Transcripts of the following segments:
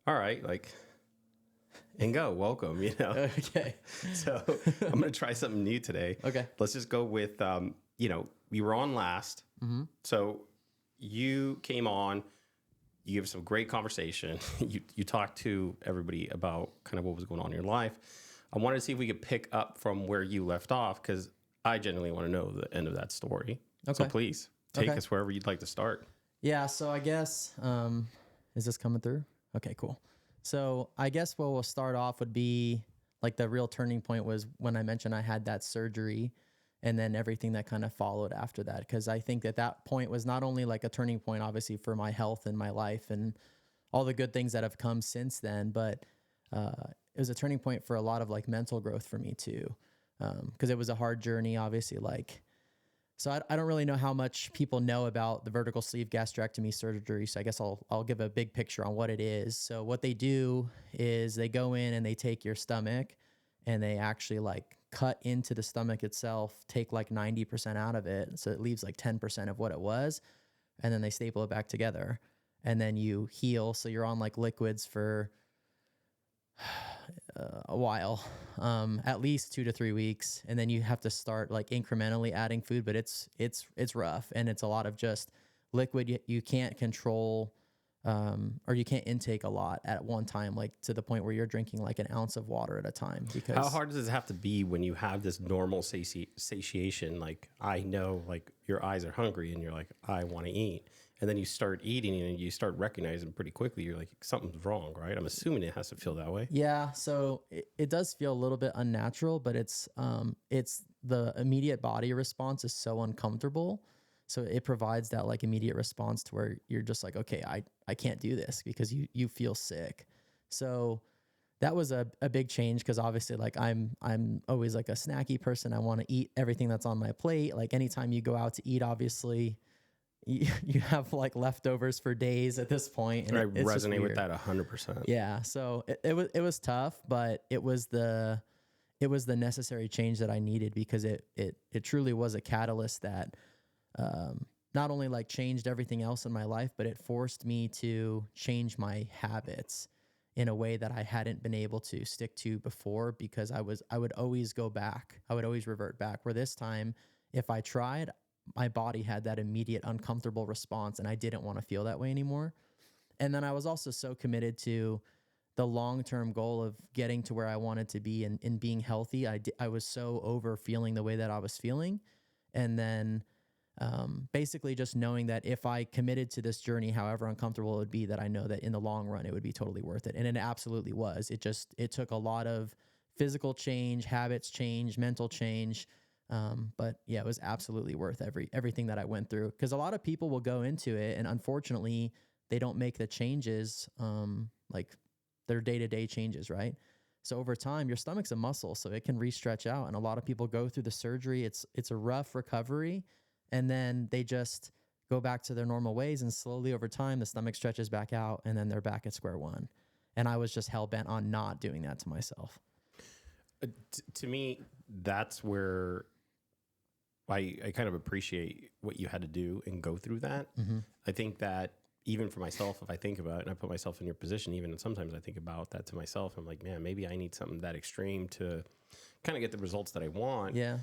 all right, like, and go, welcome, Okay. So I'm going to try something new today. Okay. Let's just go with, we were on last. Mm-hmm. So you came on, you gave some great conversation. You talked to everybody about kind of what was going on in your life. I wanted to see if we could pick up from where you left off, because I genuinely want to know the end of that story. So Okay. please take us wherever you'd like to start. Yeah. So I guess, is this coming through? Okay, cool. So I guess what we'll start off would be like the real turning point was when I mentioned I had that surgery and then everything that kind of followed after that. Cause I think that point was not only like a turning point, obviously for my health and my life and all the good things that have come since then, but, it was a turning point for a lot of like mental growth for me too. Cause it was a hard journey, obviously, like, so I don't really know how much people know about the vertical sleeve gastrectomy surgery. So I guess I'll give a big picture on what it is. So what they do is they go in and they take your stomach and they actually like cut into the stomach itself, take like 90% out of it. So it leaves like 10% of what it was. And then they staple it back together and then you heal. So you're on like liquids for a while, at least 2 to 3 weeks. And then you have to start like incrementally adding food, but it's rough. And it's a lot of just liquid. You can't control, or you can't intake a lot at one time, like to the point where you're drinking like an ounce of water at a time. Because how hard does it have to be when you have this normal satiation? Like, I know, like, your eyes are hungry and you're like, I want to eat. And then you start eating and you start recognizing pretty quickly, you're like, something's wrong, right? I'm assuming it has to feel that way. Yeah. So it does feel a little bit unnatural, but it's the immediate body response is so uncomfortable. So it provides that like immediate response to where you're just like, okay, I can't do this because you feel sick. So that was a big change. Cause obviously like I'm always like a snacky person. I want to eat everything that's on my plate. Like anytime you go out to eat, obviously you have like leftovers for days at this point. And I it's resonate with that 100%. Yeah. So it was tough, but it was the necessary change that I needed because it truly was a catalyst that, not only like changed everything else in my life, but it forced me to change my habits in a way that I hadn't been able to stick to before because I would always go back. I would always revert back, where this time, if I tried, my body had that immediate uncomfortable response and I didn't want to feel that way anymore. And then I was also so committed to the long-term goal of getting to where I wanted to be and being healthy. I was so over feeling the way that I was feeling. And then basically just knowing that if I committed to this journey, however uncomfortable it would be, that I know that in the long run, it would be totally worth it. And it absolutely was. It took a lot of physical change, habits change, mental change. But yeah, it was absolutely worth everything that I went through. Cause a lot of people will go into it and unfortunately they don't make the changes, like their day-to-day changes, right? So over time, your stomach's a muscle, so it can re-stretch out. And a lot of people go through the surgery. It's a rough recovery. And then they just go back to their normal ways. And slowly over time, the stomach stretches back out and then they're back at square one. And I was just hell-bent on not doing that to myself. To me, that's where I kind of appreciate what you had to do and go through that. Mm-hmm. I think that even for myself, if I think about it and I put myself in your position, even sometimes I think about that to myself. I'm like, man, maybe I need something that extreme to kind of get the results that I want. Yeah.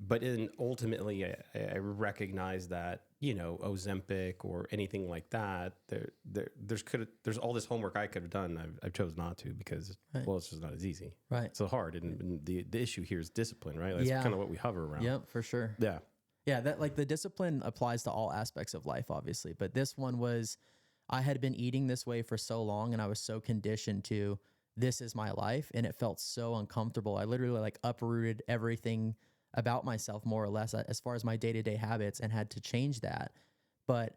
But then ultimately, I recognize that, Ozempic or anything like that, there's all this homework I could have done. I chose not to because, well, it's just not as easy. Right. It's so hard. And the issue here is discipline, right? That's kind of what we hover around. Yep, for sure. Yeah. Yeah, that like the discipline applies to all aspects of life, obviously. But this one was, I had been eating this way for so long and I was so conditioned to this is my life. And it felt so uncomfortable. I literally like uprooted everything about myself more or less as far as my day-to-day habits and had to change that. But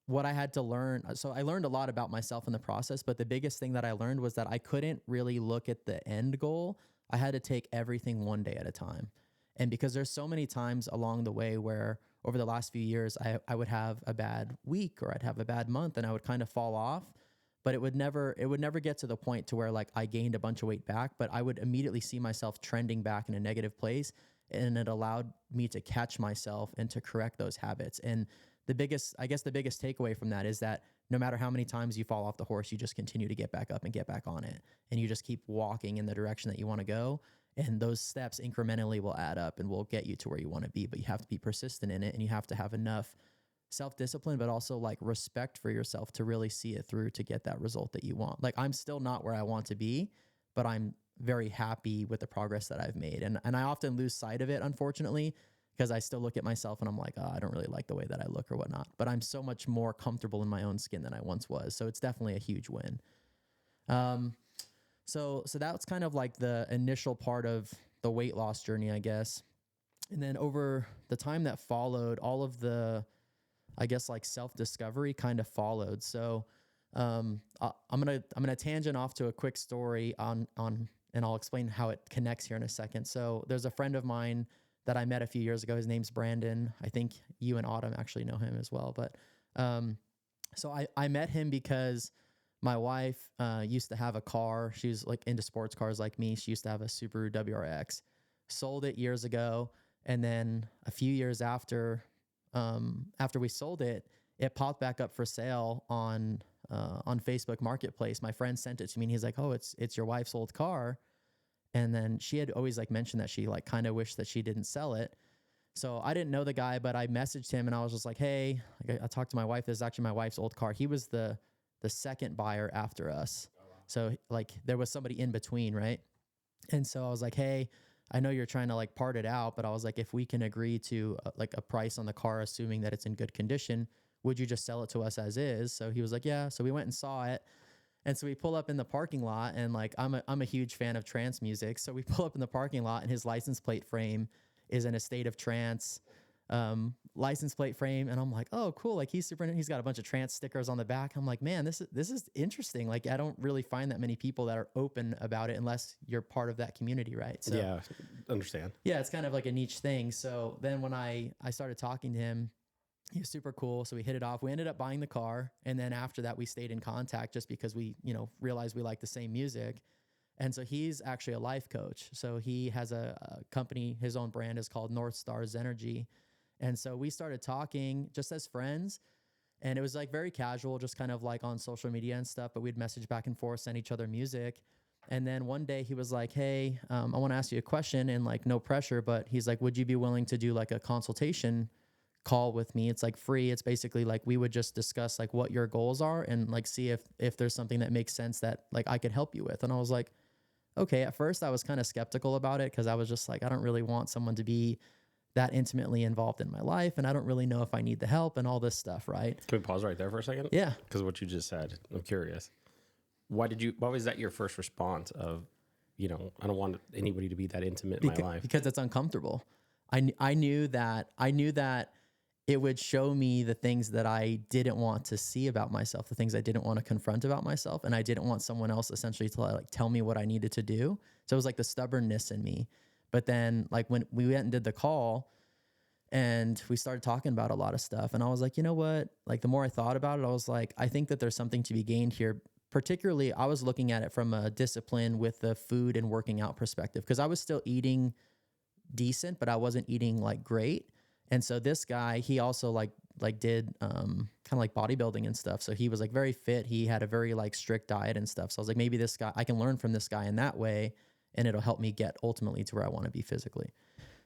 what I had to learn, so I learned a lot about myself in the process, but the biggest thing that I learned was that I couldn't really look at the end goal. I had to take everything one day at a time. And because there's so many times along the way where over the last few years, I would have a bad week or I'd have a bad month and I would kind of fall off, but it would never get to the point to where like I gained a bunch of weight back, but I would immediately see myself trending back in a negative place. And it allowed me to catch myself and to correct those habits. And I guess the biggest takeaway from that is that no matter how many times you fall off the horse, you just continue to get back up and get back on it. And you just keep walking in the direction that you want to go. And those steps incrementally will add up and will get you to where you want to be. But you have to be persistent in it, and you have to have enough self-discipline, but also like respect for yourself to really see it through to get that result that you want. Like, I'm still not where I want to be, but I'm very happy with the progress that I've made. And I often lose sight of it, unfortunately, because I still look at myself and I'm like, oh, I don't really like the way that I look or whatnot. But I'm so much more comfortable in my own skin than I once was. So it's definitely a huge win. So that's kind of like the initial part of the weight loss journey, I guess. And then over the time that followed, all of the, I guess, like self-discovery kind of followed. So I'm gonna tangent off to a quick story on, and I'll explain how it connects here in a second. So there's a friend of mine that I met a few years ago. His name's Brandon. I think you and Autumn actually know him as well. But so I met him because my wife used to have a car. She was like into sports cars like me. She used to have a Subaru WRX. Sold it years ago, and then a few years after we sold it, it popped back up for sale on Facebook Marketplace. My friend sent it to me, and he's like, "Oh, it's your wife's old car." And then she had always like mentioned that she like kind of wished that she didn't sell it. So I didn't know the guy, but I messaged him and I was just like, hey, I talked to my wife. This is actually my wife's old car. He was the second buyer after us. Oh, wow. So like there was somebody in between, right? And so I was like, hey, I know you're trying to like part it out, but I was like, if we can agree to like a price on the car, assuming that it's in good condition, would you just sell it to us as is? So he was like, yeah. So we went and saw it. And so we pull up in the parking lot, and like I'm a huge fan of trance music. So we pull up in the parking lot, and his license plate frame is in a state of trance license plate frame. And I'm like, oh, cool. Like he's got a bunch of trance stickers on the back. I'm like, man, this is interesting. Like I don't really find that many people that are open about it unless you're part of that community, right? So yeah, understand. Yeah, it's kind of like a niche thing. So then when I started talking to him, he was super cool. So we hit it off. We ended up buying the car. And then after that, we stayed in contact just because we, realized we like the same music. And so he's actually a life coach. So he has a company, his own brand is called North Stars Energy. And so we started talking just as friends. And it was like very casual, just kind of like on social media and stuff. But we'd message back and forth, send each other music. And then one day he was like, hey, I want to ask you a question, and like no pressure. But he's like, would you be willing to do like a consultation call with me? It's like free. It's basically like we would just discuss like what your goals are and like see if there's something that makes sense that like I could help you with. And I was like, okay. At first I was kind of skeptical about it because I was just like, I don't really want someone to be that intimately involved in my life, and I don't really know if I need the help and all this stuff, right? Can we pause right there for a second? Yeah. Because what you just said, I'm curious. Why was that your first response of, I don't want anybody to be that intimate in my life? Because it's uncomfortable. I knew that it would show me the things that I didn't want to see about myself, the things I didn't want to confront about myself. And I didn't want someone else essentially to like tell me what I needed to do. So it was like the stubbornness in me. But then like when we went and did the call and we started talking about a lot of stuff, and I was like, you know what? Like the more I thought about it, I was like, I think that there's something to be gained here. Particularly, I was looking at it from a discipline with the food and working out perspective, because I was still eating decent, but I wasn't eating like great. And so this guy, he also like did kind of like bodybuilding and stuff. So he was like very fit. He had a very like strict diet and stuff. So I was like, maybe this guy, I can learn from this guy in that way, and it'll help me get ultimately to where I want to be physically.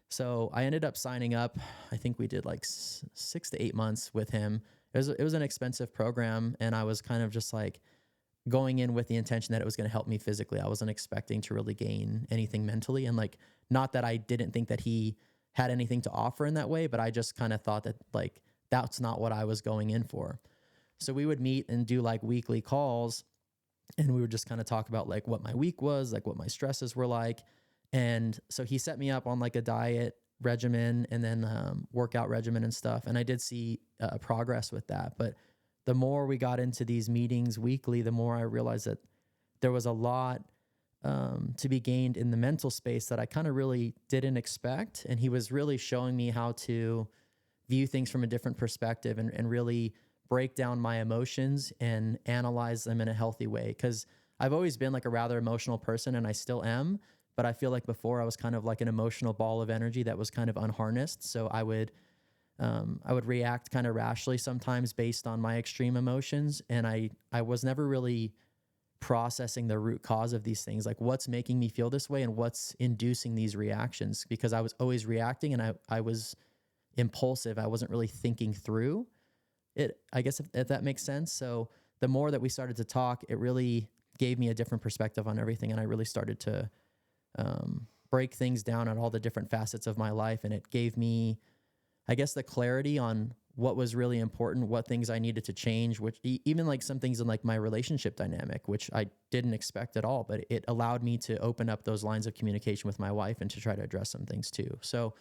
So I ended up signing up. I think we did like 6 to 8 months with him. It was an expensive program, and I was kind of just like going in with the intention that it was going to help me physically. I wasn't expecting to really gain anything mentally. And like, not that I didn't think that he had anything to offer in that way, but I just kind of thought that like, that's not what I was going in for. So we would meet and do like weekly calls, and we would just kind of talk about like what my week was, like what my stresses were like. And so he set me up on like a diet regimen and then workout regimen and stuff. And I did see progress with that. But the more we got into these meetings weekly, the more I realized that there was a lot to be gained in the mental space that I kind of really didn't expect. And he was really showing me how to view things from a different perspective and really break down my emotions and analyze them in a healthy way. Because I've always been like a rather emotional person, and I still am. But I feel like before I was kind of like an emotional ball of energy that was kind of unharnessed. So I would I would react kind of rashly sometimes based on my extreme emotions. And I was never really processing the root cause of these things, like what's making me feel this way and what's inducing these reactions, because I was always reacting and I was impulsive. I wasn't really thinking through it, I guess, if that makes sense. So the more that we started to talk, it really gave me a different perspective on everything. And I really started to break things down at all the different facets of my life. And it gave me, I guess, the clarity on what was really important, what things I needed to change, which even like some things in like my relationship dynamic, which I didn't expect at all, but it allowed me to open up those lines of communication with my wife and to try to address some things too. So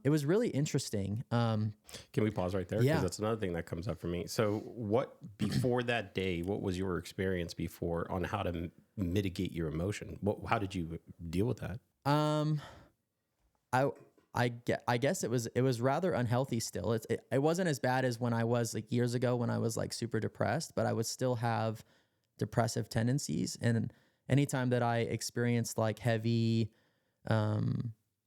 it was really interesting. Can we pause right there? Yeah. Because that's another thing that comes up for me. So what, before that day, what was your experience before on how to mitigate your emotion? How did you deal with that? I guess it was rather unhealthy still. It wasn't as bad as when I was like years ago when I was like super depressed, but I would still have depressive tendencies. And anytime that I experienced like heavy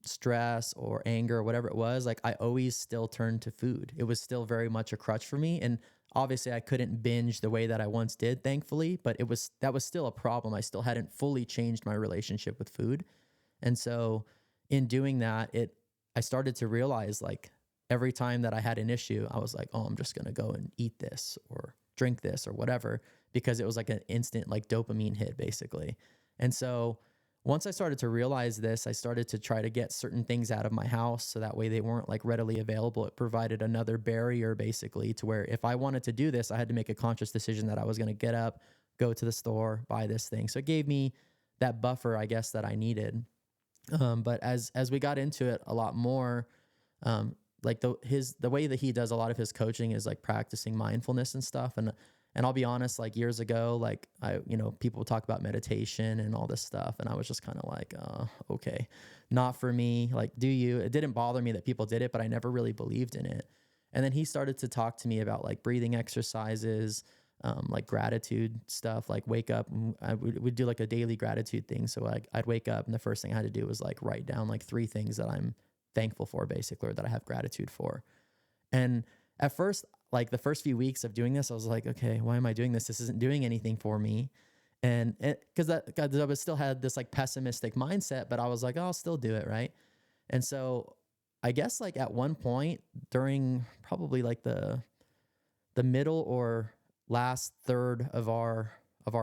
stress or anger or whatever it was, like I always still turned to food. It was still very much a crutch for me. And obviously I couldn't binge the way that I once did, thankfully, but that was still a problem. I still hadn't fully changed my relationship with food. And so in doing that, I started to realize like every time that I had an issue, I was like, oh, I'm just going to go and eat this or drink this or whatever, because it was like an instant like dopamine hit basically. And so once I started to realize this, I started to try to get certain things out of my house so that way they weren't like readily available. It provided another barrier basically to where if I wanted to do this, I had to make a conscious decision that I was going to get up, go to the store, buy this thing. So it gave me that buffer, I guess, that I needed. But as we got into it a lot more, like the way that he does a lot of his coaching is like practicing mindfulness and stuff. And I'll be honest, like years ago, like people talk about meditation and all this stuff. And I was just kind of like, okay, not for me. Like, it didn't bother me that people did it, but I never really believed in it. And then he started to talk to me about like breathing exercises, like gratitude stuff, like wake up. We'd do like a daily gratitude thing. So like I'd wake up and the first thing I had to do was like write down like 3 things that I'm thankful for basically, or that I have gratitude for. And at first, like the first few weeks of doing this, I was like, okay, why am I doing this? This isn't doing anything for me. And because I was still had this like pessimistic mindset, but I was like, oh, I'll still do it. Right. And so I guess like at one point during probably like the middle or last third of our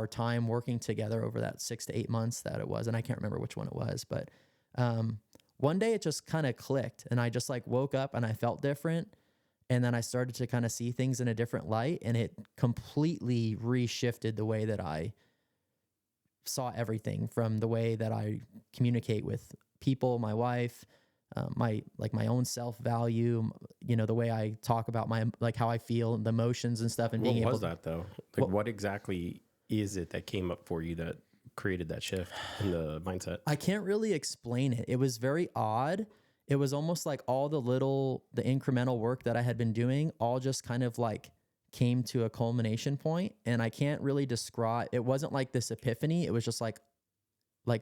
time working together over that 6 to 8 months that it was, and I can't remember which one it was, but one day it just kind of clicked and I just like woke up and I felt different. And then I started to kind of see things in a different light, and it completely reshifted the way that I saw everything, from the way that I communicate with people, my wife, my own self-value, the way I talk about like how I feel, the emotions and stuff. And what was that though? Like what exactly is it that came up for you that created that shift in the mindset? I can't really explain it. It was very odd. It was almost like all the incremental work that I had been doing all just kind of like came to a culmination point, and I can't really describe. It wasn't like this epiphany. It was just like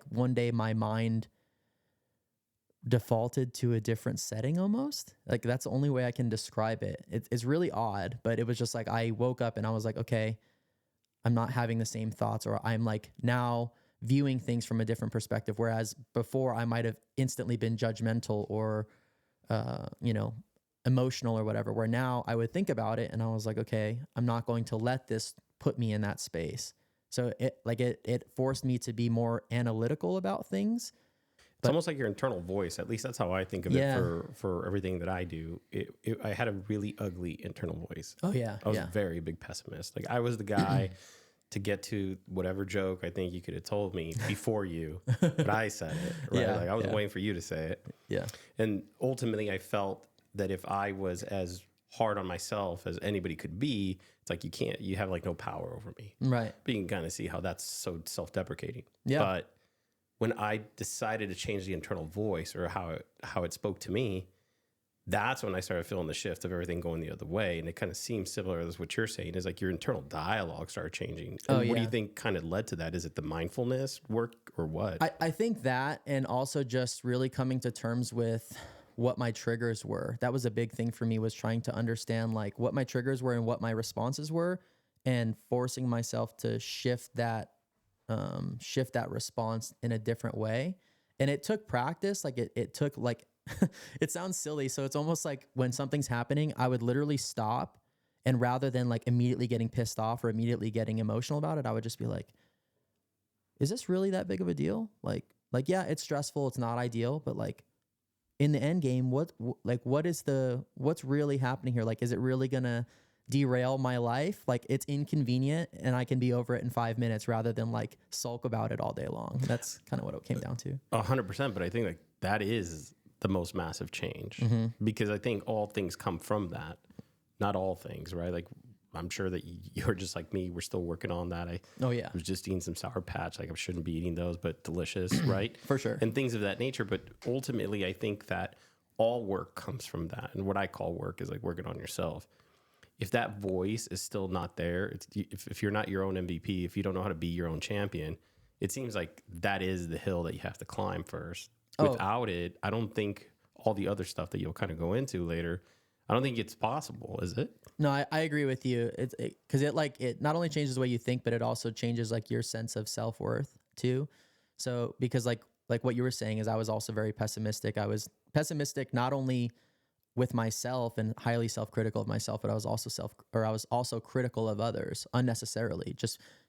one day my mind defaulted to a different setting almost. Like that's the only way I can describe it. It's really odd, but it was just like I woke up and I was like, okay, I'm not having the same thoughts, or I'm like now viewing things from a different perspective. Whereas before I might have instantly been judgmental or, emotional or whatever, where now I would think about it and I was like, okay, I'm not going to let this put me in that space. So it forced me to be more analytical about things. It's almost like your internal voice. At least that's how I think of it for everything that I do. I had a really ugly internal voice. Oh yeah. I was a very big pessimist. Like I was the guy to get to whatever joke I think you could have told me before you, but I said it, right? Yeah, like I was waiting for you to say it. Yeah. And ultimately I felt that if I was as hard on myself as anybody could be, it's like you have like no power over me. Right. But you can kind of see how that's so self-deprecating. Yeah. But when I decided to change the internal voice, or how it spoke to me, that's when I started feeling the shift of everything going the other way. And it kind of seems similar to what you're saying, is like your internal dialogue started changing. And what do you think kind of led to that? Is it the mindfulness work or what? I think that, and also just really coming to terms with what my triggers were. That was a big thing for me, was trying to understand like what my triggers were and what my responses were, and forcing myself to shift that response in a different way. And it took practice. Like it took like, it sounds silly. So it's almost like when something's happening, I would literally stop, and rather than like immediately getting pissed off or immediately getting emotional about it, I would just be like, is this really that big of a deal? Like, yeah, it's stressful. It's not ideal, but like in the end game, what's really happening here? Like, is it really going to derail my life? Like, it's inconvenient and I can be over it in 5 minutes rather than like sulk about it all day long. That's kind of what it came down to. 100%. But I think like that is the most massive change, because I think all things come from that. Not all things, right? Like, I'm sure that you're just like me. We're still working on that. I was just eating some Sour Patch. Like, I shouldn't be eating those, but delicious, right? For sure. And things of that nature. But ultimately, I think that all work comes from that. And what I call work is like working on yourself. If that voice is still not there, if you're not your own MVP, if you don't know how to be your own champion, it seems like that is the hill that you have to climb first. Without it, I don't think all the other stuff that you'll kind of go into later, I don't think it's possible, is it? No, I agree with you. Because it not only changes the way you think, but it also changes like your sense of self-worth too. So because like what you were saying is, I was also very pessimistic. I was pessimistic not only with myself and highly self-critical of myself, but I was also critical of others unnecessarily.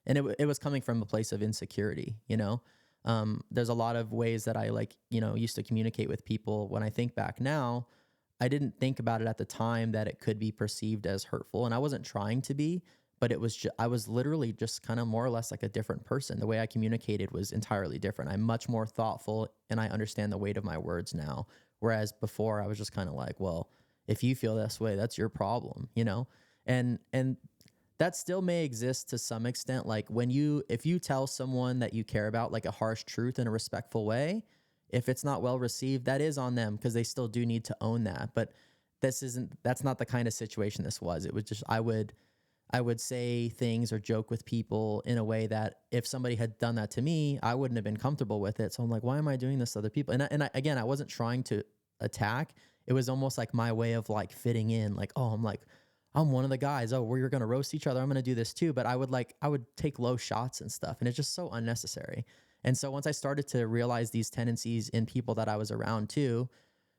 And it was coming from a place of insecurity, you know. There's a lot of ways that I used to communicate with people. When I think back now, I didn't think about it at the time that it could be perceived as hurtful, and I wasn't trying to be, but I was literally just kind of more or less like a different person. The way I communicated was entirely different. I'm much more thoughtful, and I understand the weight of my words now. Whereas before, I was just kind of like, well, if you feel this way, that's your problem, you know? And that still may exist to some extent. Like if you tell someone that you care about like a harsh truth in a respectful way, if it's not well received, that is on them, because they still do need to own that. But that's not the kind of situation this was. It was just, I would say things or joke with people in a way that if somebody had done that to me, I wouldn't have been comfortable with it. So I'm like, why am I doing this to other people? Again, I wasn't trying to attack. It was almost like my way of like fitting in. Like, oh, I'm one of the guys. Oh, we're going to roast each other. I'm going to do this too. But I would take low shots and stuff. And it's just so unnecessary. And so once I started to realize these tendencies in people that I was around too,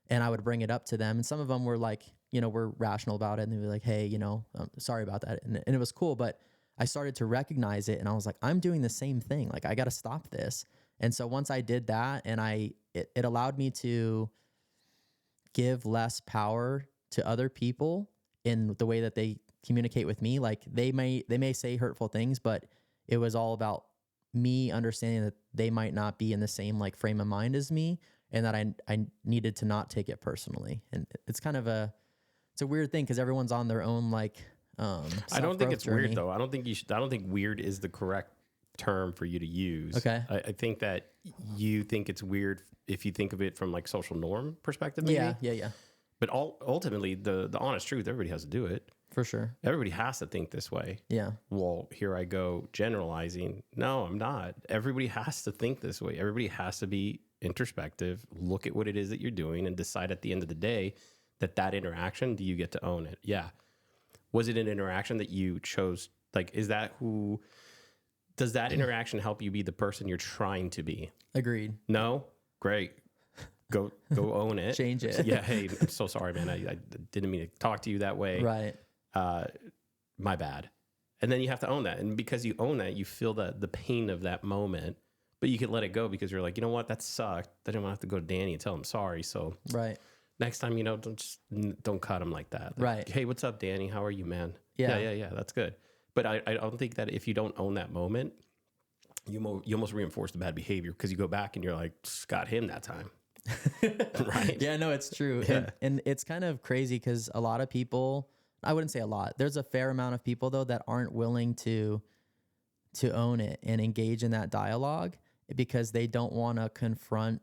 and I would bring it up to them, and some of them were like, we're rational about it, and they'd be like, hey, I'm sorry about that. And it was cool, but I started to recognize it, and I was like, I'm doing the same thing. Like, I got to stop this. And so once I did that, and it allowed me to give less power to other people in the way that they communicate with me. Like, they may say hurtful things, but it was all about me understanding that they might not be in the same like frame of mind as me, and that I needed to not take it personally. And it's kind of it's a weird thing, because everyone's on their own like I don't think it's journey. Weird though. I don't think weird is the correct term for you to use. Okay. I think that you think it's weird if you think of it from like social norm perspective, maybe. Yeah. But ultimately, the honest truth, everybody has to do it. For sure. Everybody has to think this way. Yeah. Well, here I go generalizing. No, I'm not. Everybody has to think this way. Everybody has to be introspective, look at what it is that you're doing, and decide at the end of the day that interaction, do you get to own it? Yeah. Was it an interaction that you chose? Like, does that interaction help you be the person you're trying to be? Agreed. No? Great. Go own it. Change it. Yeah. Hey, I'm so sorry, man. I didn't mean to talk to you that way. Right. My bad. And then you have to own that. And because you own that, you feel the pain of that moment, but you can let it go, because you're like, you know what? That sucked. I didn't want to have to go to Danny and tell him sorry. So right. Next time, don't cut him like that. Like, right. Hey, what's up, Danny? How are you, man? Yeah. Yeah. That's good. But I don't think that if you don't own that moment, you almost reinforce the bad behavior, because you go back and you're like, got him that time. Right. Yeah, no, it's true. Yeah. And it's kind of crazy, because a lot of people, I wouldn't say a lot, there's a fair amount of people though that aren't willing to own it and engage in that dialogue, because they don't want to confront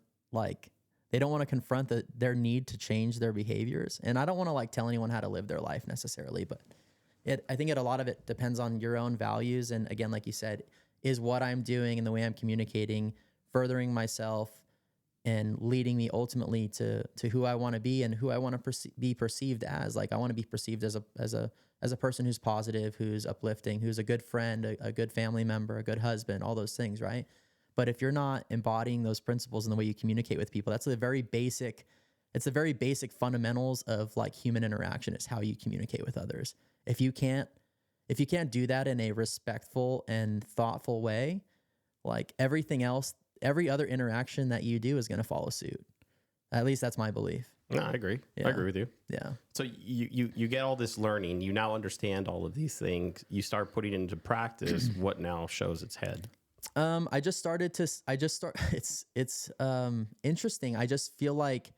their need to change their behaviors. And I don't want to tell anyone how to live their life necessarily, but I think a lot of it depends on your own values. And again, like you said, is what I'm doing and the way I'm communicating furthering myself and leading me ultimately to who I want to be and who I want to be perceived as. Like I want to be perceived as a person who's positive, who's uplifting, who's a good friend, a good family member, a good husband, all those things, right? But if you're not embodying those principles in the way you communicate with people, it's the very basic fundamentals of like human interaction is how you communicate with others. If you can't do that in a respectful and thoughtful way, like everything else, every other interaction that you do is going to follow suit. At least that's my belief. No, I agree. Yeah. I agree with you. Yeah. So you get all this learning. You now understand all of these things. You start putting it into practice. What now shows its head? It's interesting. I just feel like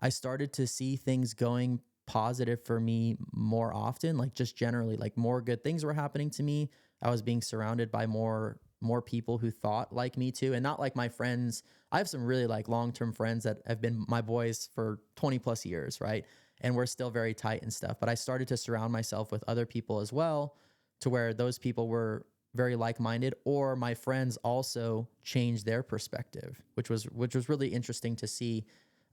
I started to see things going positive for me more often, like just generally, like more good things were happening to me. I was being surrounded by more people who thought like me too. And not like my friends. I have some really like long-term friends that have been my boys for 20 plus years. Right. And we're still very tight and stuff, but I started to surround myself with other people as well, to where those people were very like-minded, or my friends also changed their perspective, which was really interesting to see.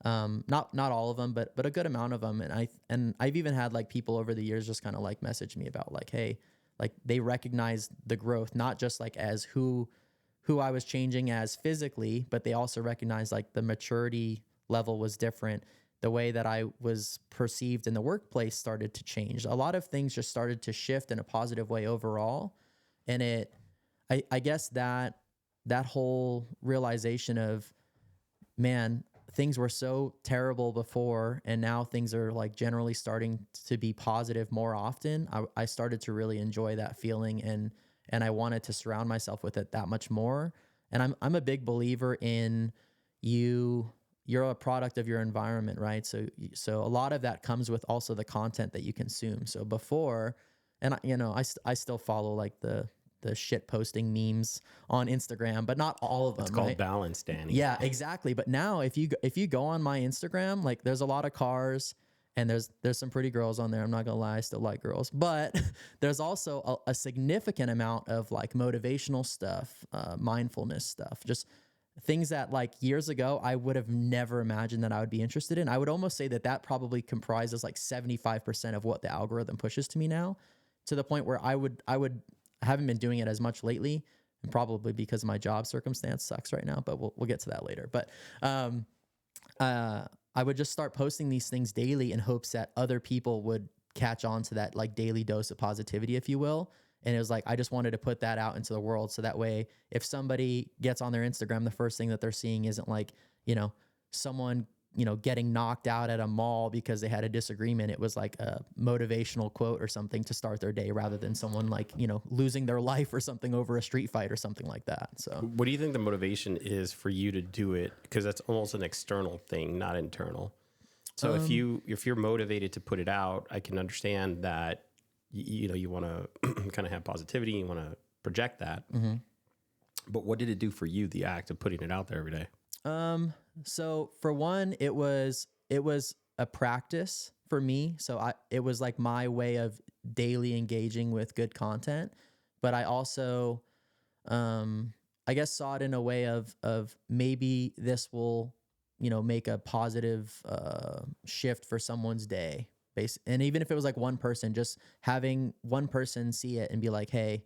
Not all of them, but a good amount of them. And I've even had like people over the years just kind of like message me about like, hey, like they recognize the growth, not just like as who I was changing as physically, but they also recognize like the maturity level was different. The way that I was perceived in the workplace started to change. A lot of things just started to shift in a positive way overall. And I guess that whole realization of, man, things were so terrible before, and now things are like generally starting to be positive more often. I started to really enjoy that feeling, and I wanted to surround myself with it that much more. And I'm a big believer in you're a product of your environment, right? So a lot of that comes with also the content that you consume. So before, and I still follow like the shit posting memes on Instagram, but not all of them. It's called right? balance, Danny. Yeah, exactly. But now if you go on my Instagram, like there's a lot of cars and there's some pretty girls on there. I'm not gonna lie, I still like girls, but there's also a significant amount of like motivational stuff, mindfulness stuff, just things that like years ago I would have never imagined that I would be interested in. I would almost say that probably comprises like 75% of what the algorithm pushes to me now, to the point where I haven't been doing it as much lately, and probably because my job circumstance sucks right now, but we'll get to that later. But I would just start posting these things daily in hopes that other people would catch on to that like daily dose of positivity, if you will. And it was like, I just wanted to put that out into the world. So that way, if somebody gets on their Instagram, the first thing that they're seeing isn't like, someone, getting knocked out at a mall because they had a disagreement. It was like a motivational quote or something to start their day, rather than someone like, losing their life or something over a street fight or something like that. So what do you think the motivation is for you to do it? Because that's almost an external thing, not internal. So if you're motivated to put it out, I can understand that, you want to kind of have positivity, you want to project that. Mm-hmm. But what did it do for you, the act of putting it out there every day? So for one, it was a practice for me. So it was like my way of daily engaging with good content, but I also, I guess saw it in a way of maybe this will, make a positive, shift for someone's day. And even if it was like one person, just having one person see it and be like, hey,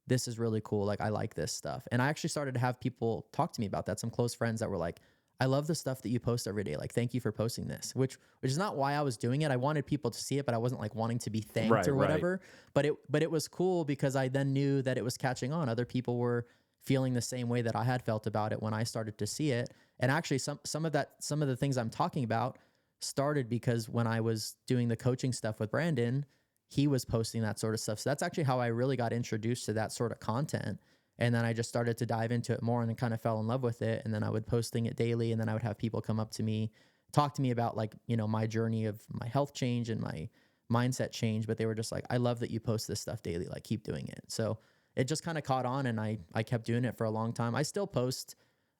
this is really cool. Like, I like this stuff. And I actually started to have people talk to me about that. Some close friends that were like, I love the stuff that you post every day. Like, thank you for posting this, which is not why I was doing it. I wanted people to see it, but I wasn't like wanting to be thanked or whatever. Right. But it was cool because I then knew that it was catching on. Other people were feeling the same way that I had felt about it when I started to see it. And actually some of the things I'm talking about started because when I was doing the coaching stuff with Brandon, he was posting that sort of stuff. So that's actually how I really got introduced to that sort of content. And then I just started to dive into it more and then kind of fell in love with it. And then I would posting it daily. And then I would have people come up to me, talk to me about like, my journey of my health change and my mindset change. But they were just like, I love that you post this stuff daily, like keep doing it. So it just kind of caught on and I kept doing it for a long time. I still post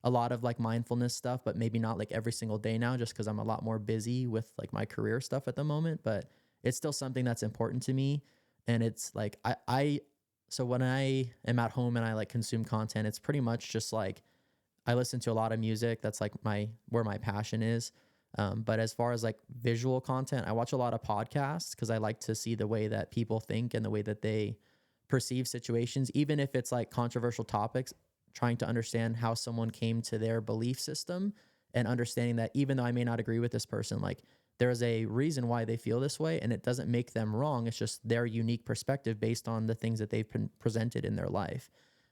a lot of like mindfulness stuff, but maybe not like every single day now, just because I'm a lot more busy with like my career stuff at the moment. But it's still something that's important to me. And it's like, so when I am at home and I like consume content, it's pretty much just like, I listen to a lot of music. That's like where my passion is. But as far as like visual content, I watch a lot of podcasts because I like to see the way that people think and the way that they perceive situations, even if it's like controversial topics, trying to understand how someone came to their belief system and understanding that even though I may not agree with this person, like there's a reason why they feel this way and it doesn't make them wrong. It's just their unique perspective based on the things that they've been presented in their life.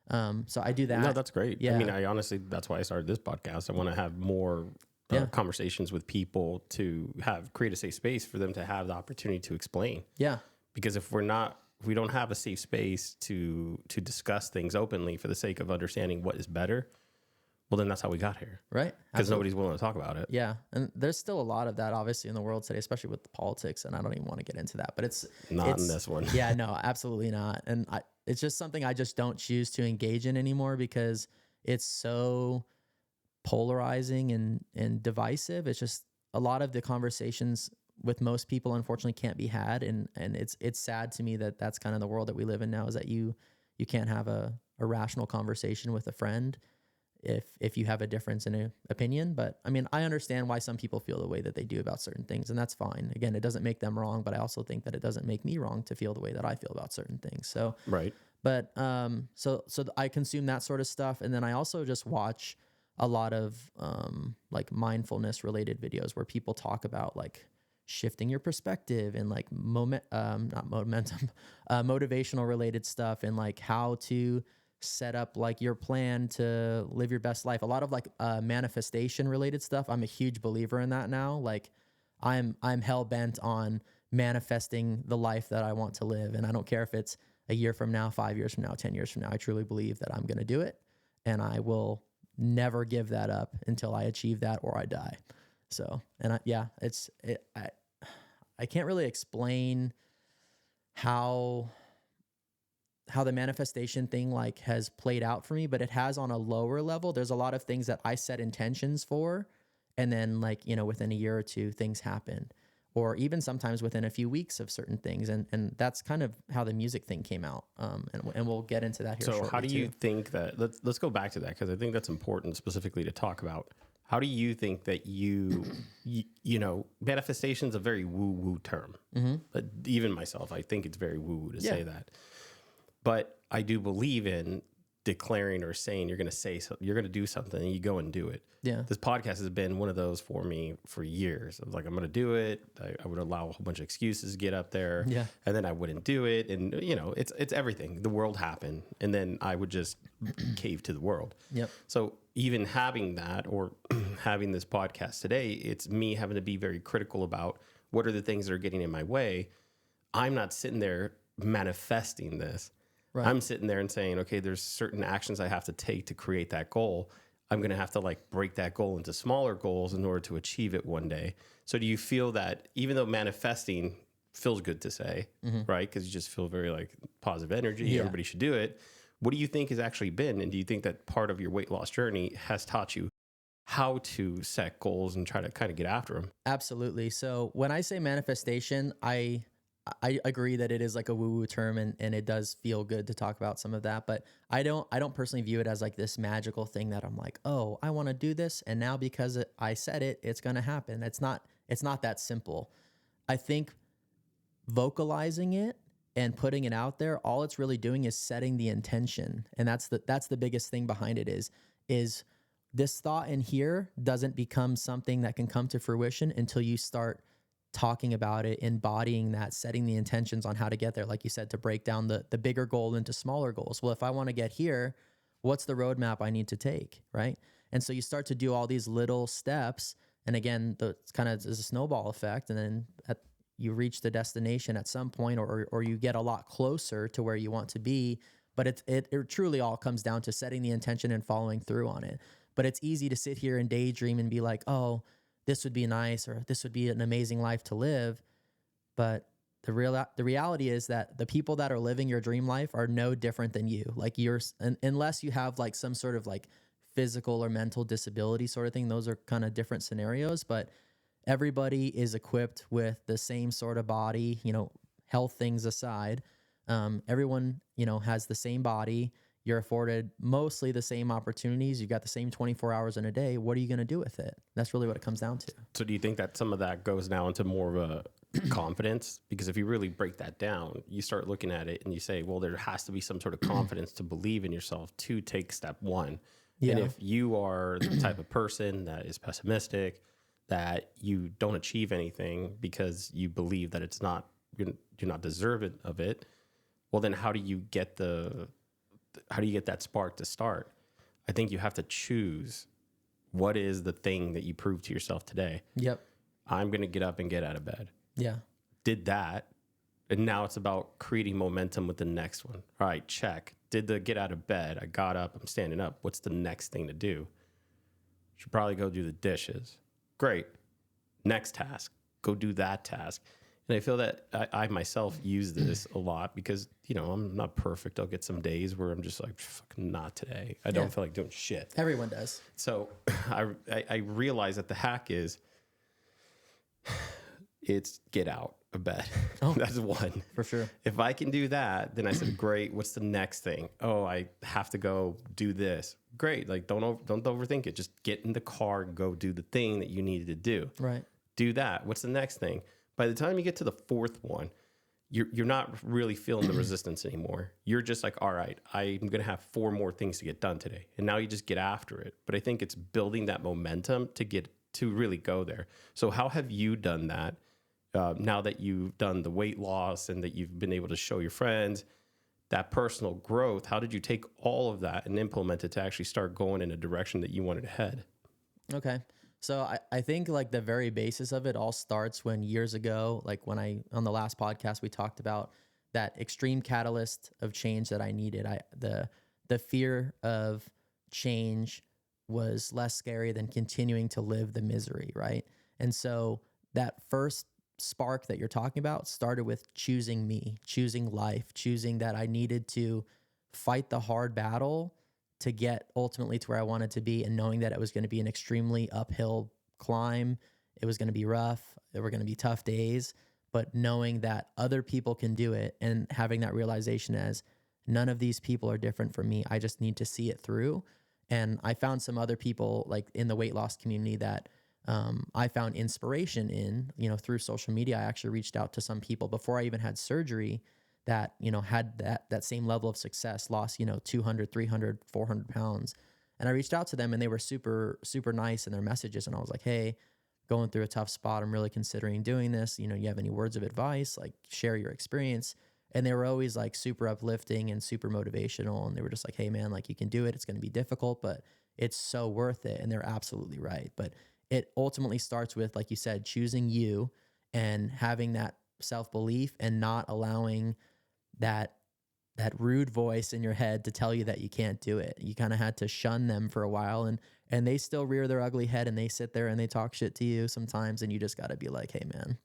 So I do that. No, that's great. Yeah. I mean, I honestly, that's why I started this podcast. I want to have more conversations with people to create a safe space for them to have the opportunity to explain. Yeah. Because if we don't have a safe space to discuss things openly for the sake of understanding what is better, well, then that's how we got here. Right. Because nobody's willing to talk about it. Yeah. And there's still a lot of that obviously in the world today, especially with the politics. And I don't even want to get into that, but it's not in this one. Yeah, no, absolutely not. And it's just something I just don't choose to engage in anymore because it's so polarizing and divisive. It's just a lot of the conversations with most people unfortunately can't be had. And it's sad to me that that's kind of the world that we live in now, is that you can't have a rational conversation with a friend if you have a difference in an opinion. But I mean, I understand why some people feel the way that they do about certain things, and that's fine. Again, it doesn't make them wrong, but I also think that it doesn't make me wrong to feel the way that I feel about certain things. So, right. But so I consume that sort of stuff, and then I also just watch a lot of like mindfulness related videos where people talk about like shifting your perspective and like motivational related stuff, and like how to set up like your plan to live your best life. A lot of like manifestation related stuff. I'm a huge believer in that now. Like I'm hell bent on manifesting the life that I want to live. And I don't care if it's a year from now, 5 years from now, 10 years from now. I truly believe that I'm going to do it, and I will never give that up until I achieve that or I die. So, and I can't really explain how the manifestation thing like has played out for me, but it has on a lower level. There's a lot of things that I set intentions for, and then like, within a year or two, things happen, or even sometimes within a few weeks of certain things. And that's kind of how the music thing came out. And we'll get into that here shortly. So how do you think that, let's go back to that, because I think that's important specifically to talk about. How do you think that manifestation is a very woo-woo term. Mm-hmm. But even myself, I think it's very woo-woo to say that. But I do believe in declaring or saying you're going to do something and you go and do it. Yeah. This podcast has been one of those for me for years. I was like, I'm going to do it. I would allow a whole bunch of excuses to get up there. Yeah. And then I wouldn't do it. And it's everything. The world happened. And then I would just cave to the world. Yep. So even having that, or having this podcast today, it's me having to be very critical about what are the things that are getting in my way. I'm not sitting there manifesting this. Right. I'm sitting there and saying, okay, there's certain actions I have to take to create that goal. I'm going to have to like break that goal into smaller goals in order to achieve it one day. So do you feel that, even though manifesting feels good to say, mm-hmm. right? Because you just feel very like positive energy. Everybody should do it. What do you think has actually been? And do you think that part of your weight loss journey has taught you how to set goals and try to kind of get after them? Absolutely. So when I say manifestation, I agree that it is like a woo-woo term, and it does feel good to talk about some of that, but I don't personally view it as like this magical thing that I'm like, oh, I want to do this, and now because I said it, it's going to happen. It's not that simple. I think vocalizing it and putting it out there, all it's really doing is setting the intention, and that's the biggest thing behind it is this thought in here doesn't become something that can come to fruition until you start talking about it, embodying that, setting the intentions on how to get there. Like you said, to break down the bigger goal into smaller goals. Well, if I want to get here, what's the roadmap I need to take, right? And so you start to do all these little steps. And again, it's kind of is a snowball effect. And then you reach the destination at some point, or you get a lot closer to where you want to be. But it truly all comes down to setting the intention and following through on it. But it's easy to sit here and daydream and be like, oh, this would be nice, or this would be an amazing life to live. But the reality is that the people that are living your dream life are no different than you. Like unless you have like some sort of like physical or mental disability sort of thing, those are kind of different scenarios, but everybody is equipped with the same sort of body, health things aside. Everyone, has the same body. You're afforded mostly the same opportunities. You've got the same 24 hours in a day. What are you going to do with it? That's really what it comes down to. So do you think that some of that goes now into more of a confidence? Because if you really break that down, you start looking at it and you say, well, there has to be some sort of confidence to believe in yourself to take step one. Yeah. And if you are the type of person that is pessimistic, that you don't achieve anything because you believe that it's not, you're not deserving of it, well, then how do you get that spark to start? I think you have to choose what is the thing that you prove to yourself today. Yep. I'm going to get up and get out of bed. Yeah. Did that. And now it's about creating momentum with the next one. All right, check. Did the get out of bed. I got up. I'm standing up. What's the next thing to do? Should probably go do the dishes. Great. Next task. Go do that task. And I feel that I myself use this a lot because, I'm not perfect. I'll get some days where I'm just like, fucking not today. I don't feel like doing shit. Everyone does. So I realize that the hack is it's get out of bed. Oh, that's one. For sure. If I can do that, then I said, great. What's the next thing? Oh, I have to go do this. Great. Like, don't overthink it. Just get in the car and go do the thing that you needed to do. Right. Do that. What's the next thing? By the time you get to the fourth one, you're not really feeling the resistance anymore. You're just like, all right, I'm going to have 4 more things to get done today. And now you just get after it. But I think it's building that momentum to really go there. So how have you done that now that you've done the weight loss and that you've been able to show your friends that personal growth? How did you take all of that and implement it to actually start going in a direction that you wanted to head? Okay. So I think like the very basis of it all starts when years ago, like when on the last podcast, we talked about that extreme catalyst of change that I needed. The fear of change was less scary than continuing to live the misery, right? And so that first spark that you're talking about started with choosing me, choosing life, choosing that I needed to fight the hard battle to get ultimately to where I wanted to be, and knowing that it was going to be an extremely uphill climb. It was going to be rough. There were going to be tough days, but knowing that other people can do it and having that realization as none of these people are different from me. I just need to see it through. And I found some other people like in the weight loss community that I found inspiration in, through social media. I actually reached out to some people before I even had surgery that, had that same level of success, lost, 200, 300, 400 pounds. And I reached out to them and they were super, super nice in their messages. And I was like, hey, going through a tough spot. I'm really considering doing this. You have any words of advice? Like, share your experience. And they were always like super uplifting and super motivational. And they were just like, hey man, like you can do it. It's going to be difficult, but it's so worth it. And they're absolutely right. But it ultimately starts with, like you said, choosing you and having that self-belief and not allowing that rude voice in your head to tell you that you can't do it. You kind of had to shun them for a while, and they still rear their ugly head and they sit there and they talk shit to you sometimes. And you just got to be like, hey man,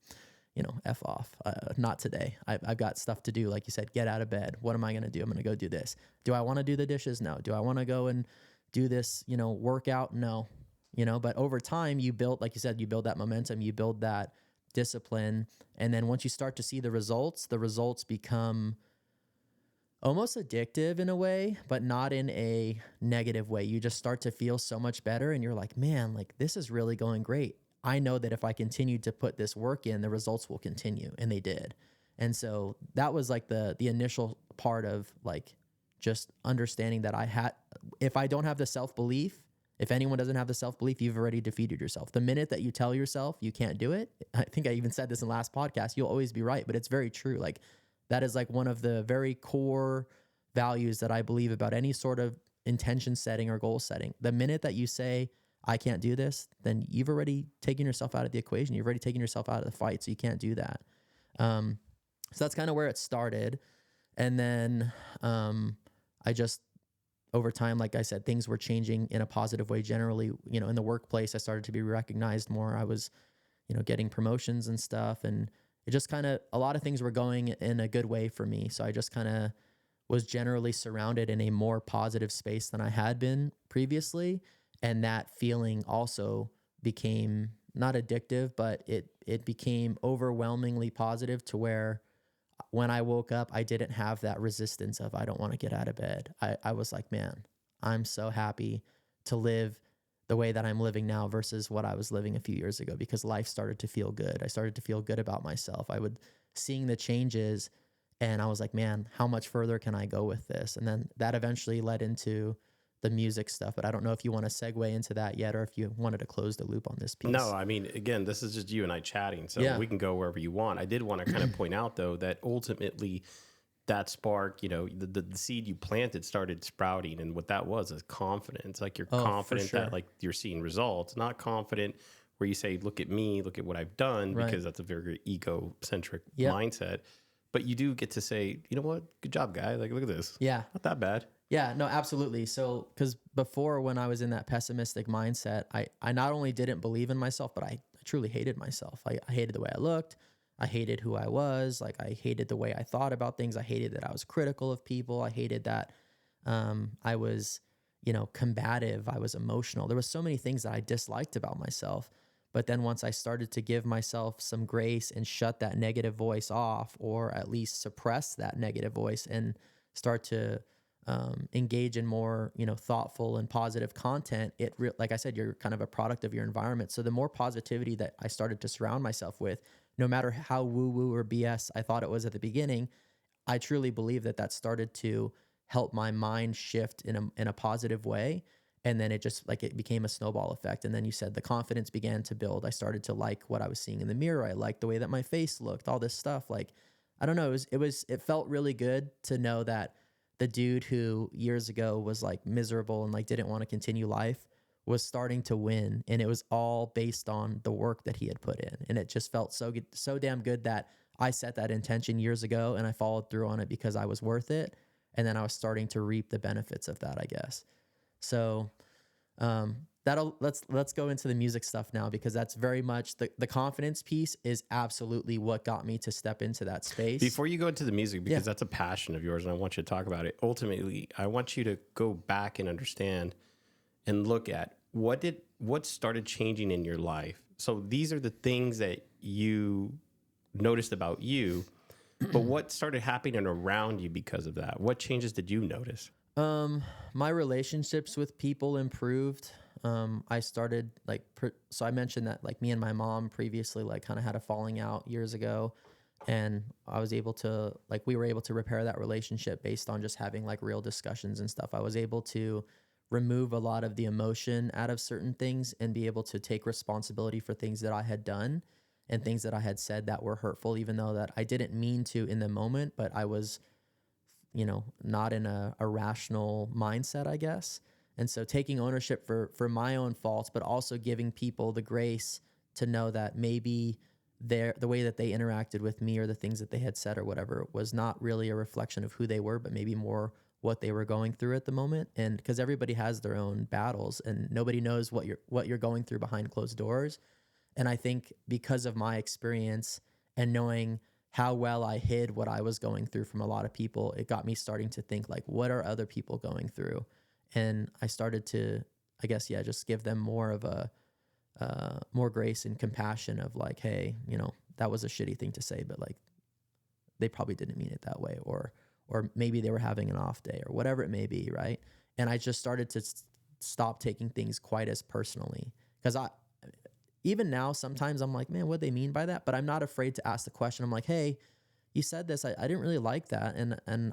F off. Not today. I've got stuff to do. Like you said, get out of bed. What am I going to do? I'm going to go do this. Do I want to do the dishes? No. Do I want to go and do this, workout? No. But over time you build, like you said, you build that momentum, you build that discipline. And then once you start to see the results become almost addictive in a way, but not in a negative way. You just start to feel so much better and you're like, man, like this is really going great. I know that if I continue to put this work in, the results will continue. And they did. And so that was like the initial part of like just understanding that if I don't have the self-belief, if anyone doesn't have the self-belief, you've already defeated yourself. The minute that you tell yourself you can't do it, I think I even said this in the last podcast, you'll always be right, but it's very true. Like that is like one of the very core values that I believe about any sort of intention setting or goal setting. The minute that you say, I can't do this, then you've already taken yourself out of the equation. You've already taken yourself out of the fight, so you can't do that. So that's kind of where it started. And then I just, over time, like I said, things were changing in a positive way generally. In the workplace, I started to be recognized more. I was, getting promotions and stuff. And it just kind of, a lot of things were going in a good way for me. So I just kind of was generally surrounded in a more positive space than I had been previously. And that feeling also became not addictive, but it became overwhelmingly positive to where when I woke up, I didn't have that resistance of, I don't want to get out of bed. I was like, man, I'm so happy to live the way that I'm living now versus what I was living a few years ago, because life started to feel good. I started to feel good about myself. I would seeing the changes, and I was like, man, how much further can I go with this? And then that eventually led into the music stuff, but I don't know if you want to segue into that yet, or if you wanted to close the loop on this piece. No, I mean, again, this is just you and I chatting, so Yeah. we can go wherever you want. I did want to kind of point out, though, that ultimately that spark, you know, the seed you planted started sprouting, and what that was is confidence. Like you're Oh, for confident sure. that like you're seeing results, not confident where you say, look at me, look at what I've done, Right. because that's a very egocentric Yep. mindset. But you do get to say, you know what, good job, guy. Like, look at this. Yeah. Not that bad. Yeah, no, absolutely. So, because before, when I was in that pessimistic mindset, I not only didn't believe in myself, but I truly hated myself. I hated the way I looked. I hated who I was. Like, I hated the way I thought about things. I hated that I was critical of people. I hated that I was, combative. I was emotional. There was so many things that I disliked about myself. But then once I started to give myself some grace and shut that negative voice off, or at least suppress that negative voice, and start to engage in more, thoughtful and positive content, like I said, you're kind of a product of your environment. So the more positivity that I started to surround myself with, no matter how woo woo or BS I thought it was at the beginning, I truly believe that started to help my mind shift in a positive way. And then it became a snowball effect. And then you said the confidence began to build. I started to like what I was seeing in the mirror. I liked the way that my face looked, all this stuff. Like, I don't know. It felt really good to know that the dude who years ago was like miserable and like didn't want to continue life was starting to win. And it was all based on the work that he had put in. And it just felt so good, so damn good that I set that intention years ago and I followed through on it because I was worth it. And then I was starting to reap the benefits of that, I guess. So let's go into the music stuff now, because that's very much the confidence piece is absolutely what got me to step into that space. Before you go into the music, because that's a passion of yours and I want you to talk about it, ultimately, I want you to go back and understand and look at what started changing in your life. So these are the things that you noticed about you, but what started happening around you because of that? What changes did you notice? My relationships with people improved. I started so I mentioned that like me and my mom previously like kind of had a falling out years ago, and we were able to repair that relationship based on just having like real discussions and stuff. I was able to remove a lot of the emotion out of certain things and be able to take responsibility for things that I had done and things that I had said that were hurtful, even though that I didn't mean to in the moment, but I was not in a rational mindset, I guess. And so taking ownership for my own faults, but also giving people the grace to know that maybe the way that they interacted with me or the things that they had said or whatever was not really a reflection of who they were, but maybe more what they were going through at the moment. And because everybody has their own battles and nobody knows what you're going through behind closed doors. And I think because of my experience and knowing how well I hid what I was going through from a lot of people, it got me starting to think like, what are other people going through? And I started to, I guess, just give them more of a, more grace and compassion of like, hey, that was a shitty thing to say, but like, they probably didn't mean it that way. Or maybe they were having an off day or whatever it may be. Right. And I just started to stop taking things quite as personally, because even now, sometimes I'm like, man, what they mean by that? But I'm not afraid to ask the question. I'm like, hey, you said this. I didn't really like that. And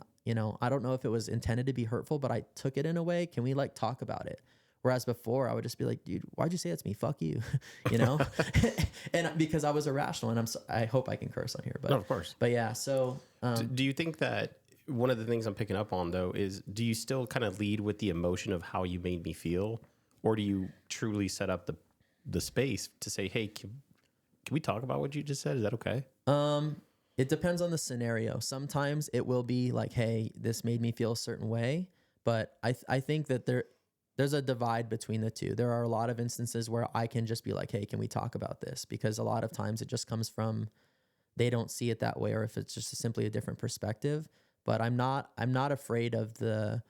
I don't know if it was intended to be hurtful, but I took it in a way. Can we like talk about it? Whereas before I would just be like, dude, why'd you say that to me? Fuck you, and because I was irrational, and I hope I can curse on here, but No, of course. But yeah, so Do you think that one of the things I'm picking up on though is, do you still kind of lead with the emotion of how you made me feel, or do you truly set up the space to say, hey, can we talk about what you just said? Is that okay? It depends on the scenario. Sometimes it will be like, hey, this made me feel a certain way. But I think that there's a divide between the two. There are a lot of instances where I can just be like, hey, can we talk about this? Because a lot of times it just comes from they don't see it that way, or if it's just simply a different perspective. But I'm not afraid of I'm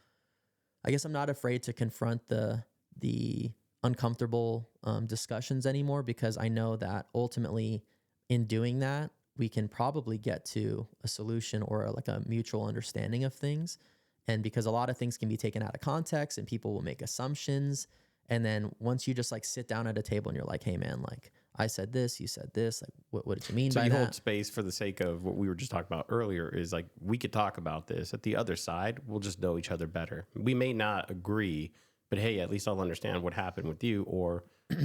not afraid to confront the uncomfortable discussions anymore, because I know that ultimately in doing that, we can probably get to a solution or like a mutual understanding of things. And because a lot of things can be taken out of context and people will make assumptions. And then once you just like sit down at a table and you're like, hey man, like I said this, you said this, like what did you mean So by you that? hold space for the sake of what we were just talking about earlier is like, we could talk about this. At the other side, we'll just know each other better. We may not agree, but hey, at least I'll understand what happened with you. Or,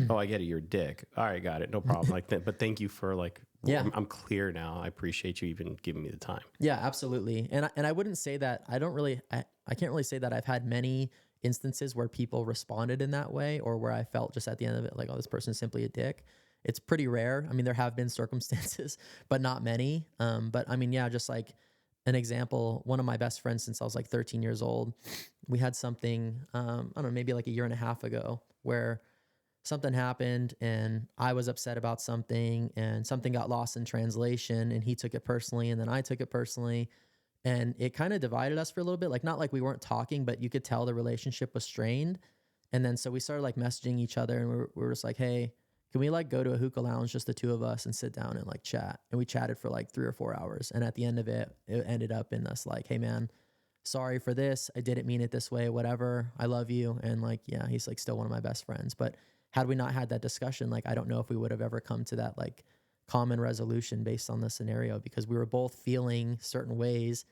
oh, I get it, you're a dick. All right, got it, no problem. Like that. But thank you for like, Yeah. I'm clear now. I appreciate you even giving me the time. Yeah, absolutely. And I wouldn't say that I can't really say that I've had many instances where people responded in that way or where I felt just at the end of it like, oh, this person's simply a dick. It's pretty rare. I mean, there have been circumstances, but not many. But I mean, yeah, just like an example, one of my best friends since I was like 13 years old, we had something, I don't know, maybe like a year and a half ago where something happened and I was upset about something and something got lost in translation and he took it personally and then I took it personally. And it kind of divided us for a little bit. Like, not like we weren't talking, but you could tell the relationship was strained. And then so we started like messaging each other and we were just like, hey, can we like go to a hookah lounge, just the two of us, and sit down and like chat? And we chatted for like 3 or 4 hours. And at the end of it, it ended up in us like, hey man, sorry for this. I didn't mean it this way, whatever. I love you. And like, yeah, he's like still one of my best friends. But had we not had that discussion, like, I don't know if we would have ever come to that like common resolution based on the scenario because we were both feeling certain ways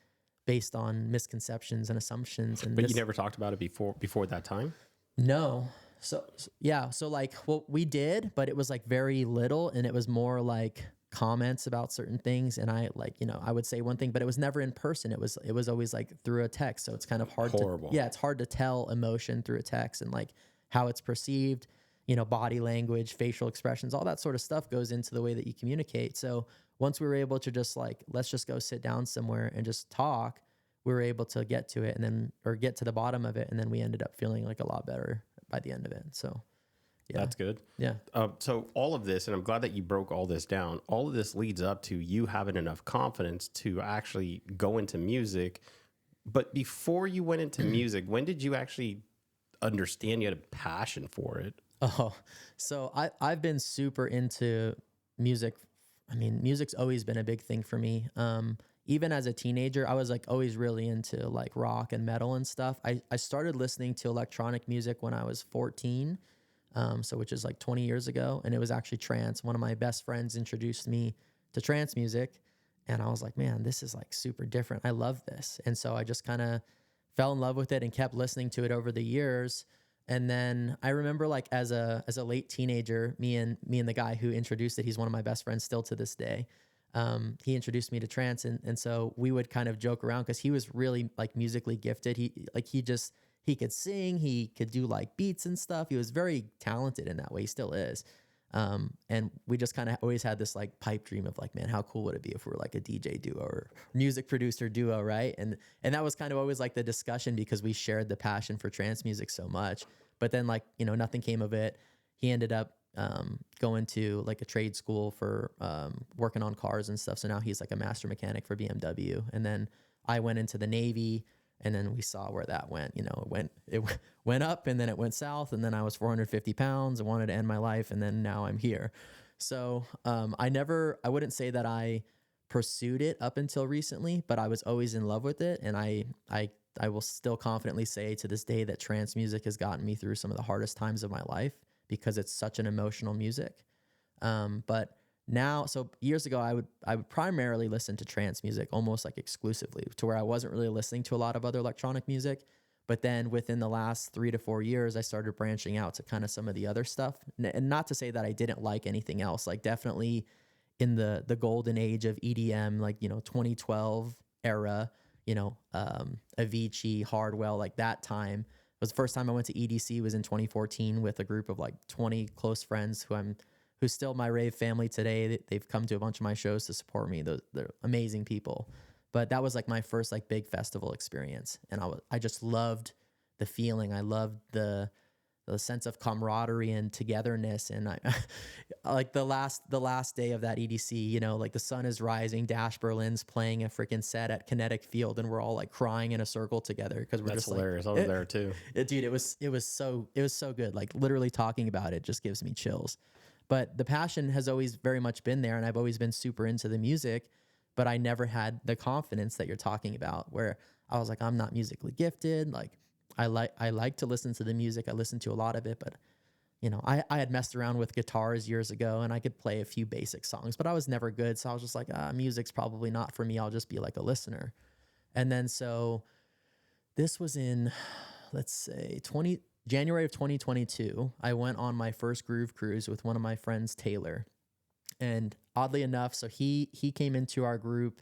based on misconceptions and assumptions. And But you never talked about it before that time? No. So yeah. So like, well, we did, but it was like very little and it was more like comments about certain things. And I like, you know, I would say one thing, but it was never in person. It was always like through a text. So it's kind of hard Horrible. it's hard to tell emotion through a text and like how it's perceived, you know, body language, facial expressions, all that sort of stuff goes into the way that you communicate. So once we were able to just like, let's just go sit down somewhere and just talk, we were able to get to it and then, or get to the bottom of it. And then we ended up feeling like a lot better by the end of it. So yeah. That's good. Yeah. So all of this, and I'm glad that you broke all this down, all of this leads up to you having enough confidence to actually go into music. But before you went into music, when did you actually understand you had a passion for it? Oh, so I've been super into music. I mean, music's always been a big thing for me. Even as a teenager, I was like always really into like rock and metal and stuff. I started listening to electronic music when I was 14. So which is like 20 years ago. And it was actually trance. One of my best friends introduced me to trance music. And I was like, man, this is like super different. I love this. And so I just kind of fell in love with it and kept listening to it over the years. And then I remember like as a late teenager, me and the guy who introduced it, he's one of my best friends still to this day. He introduced me to trance. And so we would kind of joke around because he was really like musically gifted. He could sing, he could do like beats and stuff. He was very talented in that way. He still is. And we just kind of always had this like pipe dream of like, man, how cool would it be if we were like a DJ duo or music producer duo, right? And that was kind of always like the discussion because we shared the passion for trance music so much. But then like, you know, nothing came of it. He ended up going to like a trade school for working on cars and stuff. So now he's like a master mechanic for BMW. And then I went into the Navy. And then we saw where that went. You know, it went up and then it went south. And then I was 450 pounds and wanted to end my life. And then now I'm here. So I wouldn't say that I pursued it up until recently, but I was always in love with it. And I will still confidently say to this day that trance music has gotten me through some of the hardest times of my life because it's such an emotional music. But now, so years ago, I would primarily listen to trance music almost like exclusively to where I wasn't really listening to a lot of other electronic music. But then within the last 3 to 4 years, I started branching out to kind of some of the other stuff. And not to say that I didn't like anything else, like definitely in the golden age of EDM, like, you know, 2012 era, you know, Avicii, Hardwell, like that time was the first time I went to EDC was in 2014 with a group of like 20 close friends who's still my rave family today. They've come to a bunch of my shows to support me. They're amazing people. But that was like my first like big festival experience. And I just loved the feeling. I loved the sense of camaraderie and togetherness. And I like the last day of that EDC, you know, like the sun is rising, Dash Berlin's playing a freaking set at Kinetic Field and we're all like crying in a circle together because we're That's just hilarious. Like, I was there too. Dude, it was so good. Like literally talking about it just gives me chills. But the passion has always very much been there, and I've always been super into the music, but I never had the confidence that you're talking about, where I was like, I'm not musically gifted. Like I like to listen to the music. I listen to a lot of it, but you know, I had messed around with guitars years ago and I could play a few basic songs, but I was never good. So I was just like, music's probably not for me. I'll just be like a listener. And then so this was in, let's say, January of 2022. I went on my first Groove Cruise with one of my friends, Taylor. And oddly enough, so he came into our group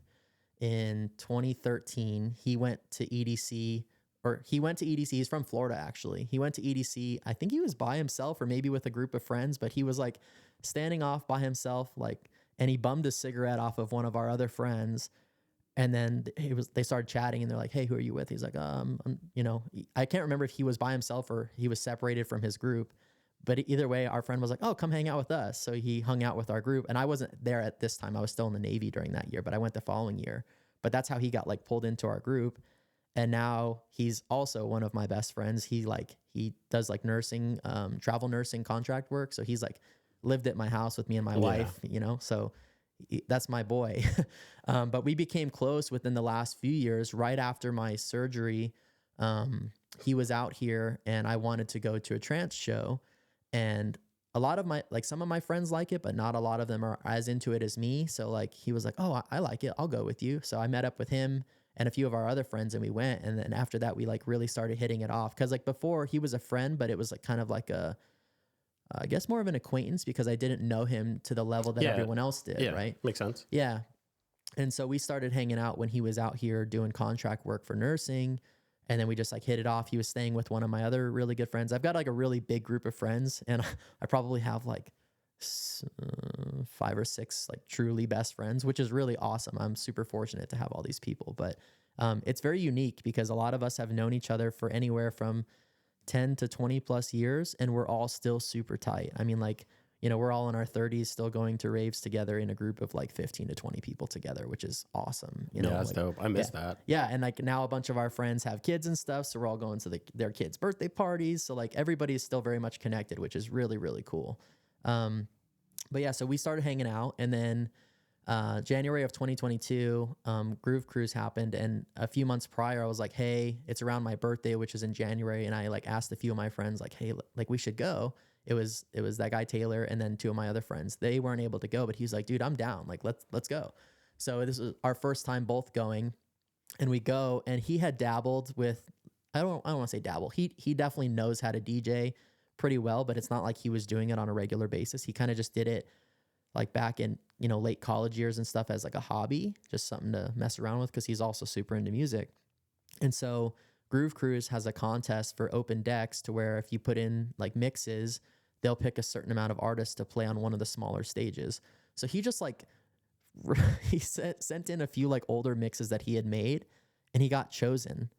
in 2013. He went to EDC, or he went to EDC. He's from Florida, actually. He went to EDC. I think he was by himself or maybe with a group of friends, but he was like standing off by himself, like, and he bummed a cigarette off of one of our other friends. And then they started chatting and they're like, hey, who are you with? He's like, you know, I can't remember if he was by himself or he was separated from his group, but either way, our friend was like, oh, come hang out with us. So he hung out with our group, and I wasn't there at this time. I was still in the Navy during that year, but I went the following year. But that's how he got like pulled into our group. And now he's also one of my best friends. He does like nursing, travel nursing contract work. So he's like lived at my house with me and my wife, you know, so that's my boy. But we became close within the last few years. Right after my surgery, he was out here and I wanted to go to a trance show, and a lot of some of my friends like it, but not a lot of them are as into it as me. So like, he was like, oh, I like it. I'll go with you. So I met up with him and a few of our other friends and we went. And then after that, we like really started hitting it off. Cause like before he was a friend, but it was like kind of like I guess more of an acquaintance because I didn't know him to the level that everyone else did. Yeah, right. Makes sense. Yeah. And so we started hanging out when he was out here doing contract work for nursing. And then we just like hit it off. He was staying with one of my other really good friends. I've got like a really big group of friends, and I probably have like 5 or 6 like truly best friends, which is really awesome. I'm super fortunate to have all these people, but it's very unique because a lot of us have known each other for anywhere from 10 to 20 plus years, and we're all still super tight. I mean, like, you know, we're all in our 30s still going to raves together in a group of like 15 to 20 people together, which is awesome. You know, yeah, that's like, dope. I miss that. Yeah. And like now a bunch of our friends have kids and stuff. So we're all going to their kids' birthday parties. So like everybody is still very much connected, which is really, really cool. But yeah, so we started hanging out, and then January of 2022, Groove Cruise happened. And a few months prior, I was like, hey, it's around my birthday, which is in January. And I like asked a few of my friends like, hey, like we should go. It was that guy Taylor and then 2 of my other friends. They weren't able to go, but he's like, dude, I'm down. Like, let's go. So this was our first time both going, and we go, and he had dabbled with, I don't want to say dabble. He definitely knows how to DJ pretty well, but it's not like he was doing it on a regular basis. He kind of just did it like back in, you know, late college years and stuff as like a hobby, just something to mess around with because he's also super into music. And so Groove Cruise has a contest for open decks to where if you put in like mixes, they'll pick a certain amount of artists to play on one of the smaller stages. So he just like, he sent in a few like older mixes that he had made, and he got chosen.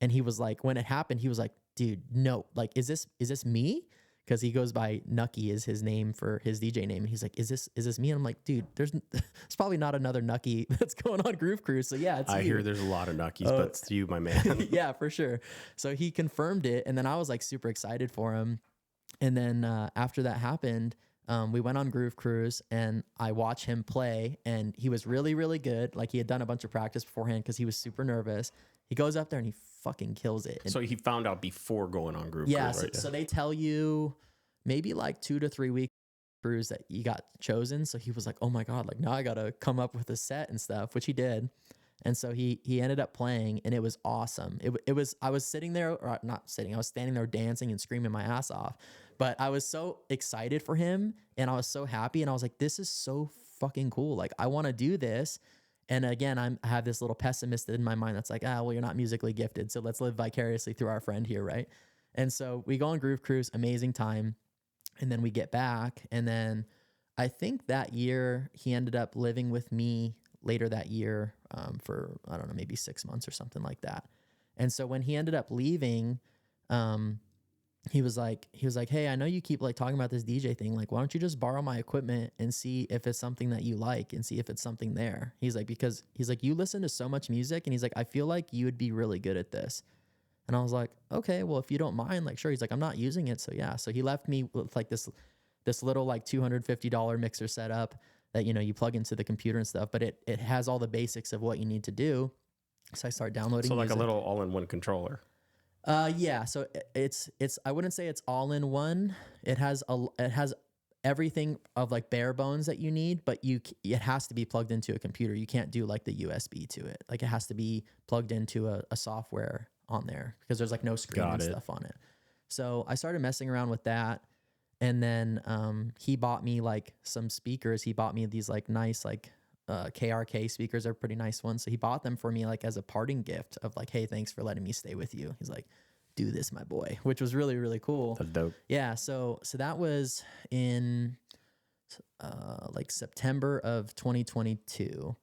And he was like, when it happened, he was like, dude, no, like, is this me? Because he goes by Nucky is his name for his DJ name. And he's like, is this me? And I'm like, dude, there's probably not another Nucky that's going on Groove Cruise. So yeah, it's I you. hear there's a lot of Nuckies, but it's you, my man. Yeah, for sure. So he confirmed it. And then I was like super excited for him. And then after that happened, we went on Groove Cruise, and I watched him play, and he was really, really good. Like he had done a bunch of practice beforehand because he was super nervous. He goes up there and he fucking kills it. And so he found out before going on Groove yeah, Cruise, right? So they tell you maybe like 2 to 3 weeks cruise that you got chosen. So he was like, oh my God, like now I got to come up with a set and stuff, which he did. And so he ended up playing, and it was awesome. It was, I was sitting there, or not sitting, I was standing there dancing and screaming my ass off, but I was so excited for him, and I was so happy, and I was like, this is so fucking cool. Like I want to do this. And again, I have this little pessimist in my mind that's like, well, you're not musically gifted, so let's live vicariously through our friend here, right? And so we go on Groove Cruise, amazing time. And then we get back, and then I think that year he ended up living with me later that year for, I don't know, maybe 6 months or something like that. And so when he ended up leaving, he was like, hey, I know you keep like talking about this DJ thing. Like, why don't you just borrow my equipment and see if it's something that you like and see if it's something there. He's like, because he's like, you listen to so much music, and he's like, I feel like you would be really good at this. And I was like, okay, well, if you don't mind, like, sure. He's like, I'm not using it. So yeah. So he left me with like this this little like $250 mixer setup that, you know, you plug into the computer and stuff, but it has all the basics of what you need to do. So I start downloading So like music. a little all-in-one controller. Yeah. So it's I wouldn't say it's all in one. It has everything of like bare bones that you need, but it has to be plugged into a computer. You can't do like the USB to it. Like it has to be plugged into a software on there because there's like no screen and stuff on it. So I started messing around with that. And then he bought me like some speakers. He bought me these like nice like KRK speakers. Are pretty nice ones. So he bought them for me like as a parting gift of like, hey, thanks for letting me stay with you. He's like, do this, my boy, which was really, really cool. That's dope. Yeah. So that was in like September of 2022.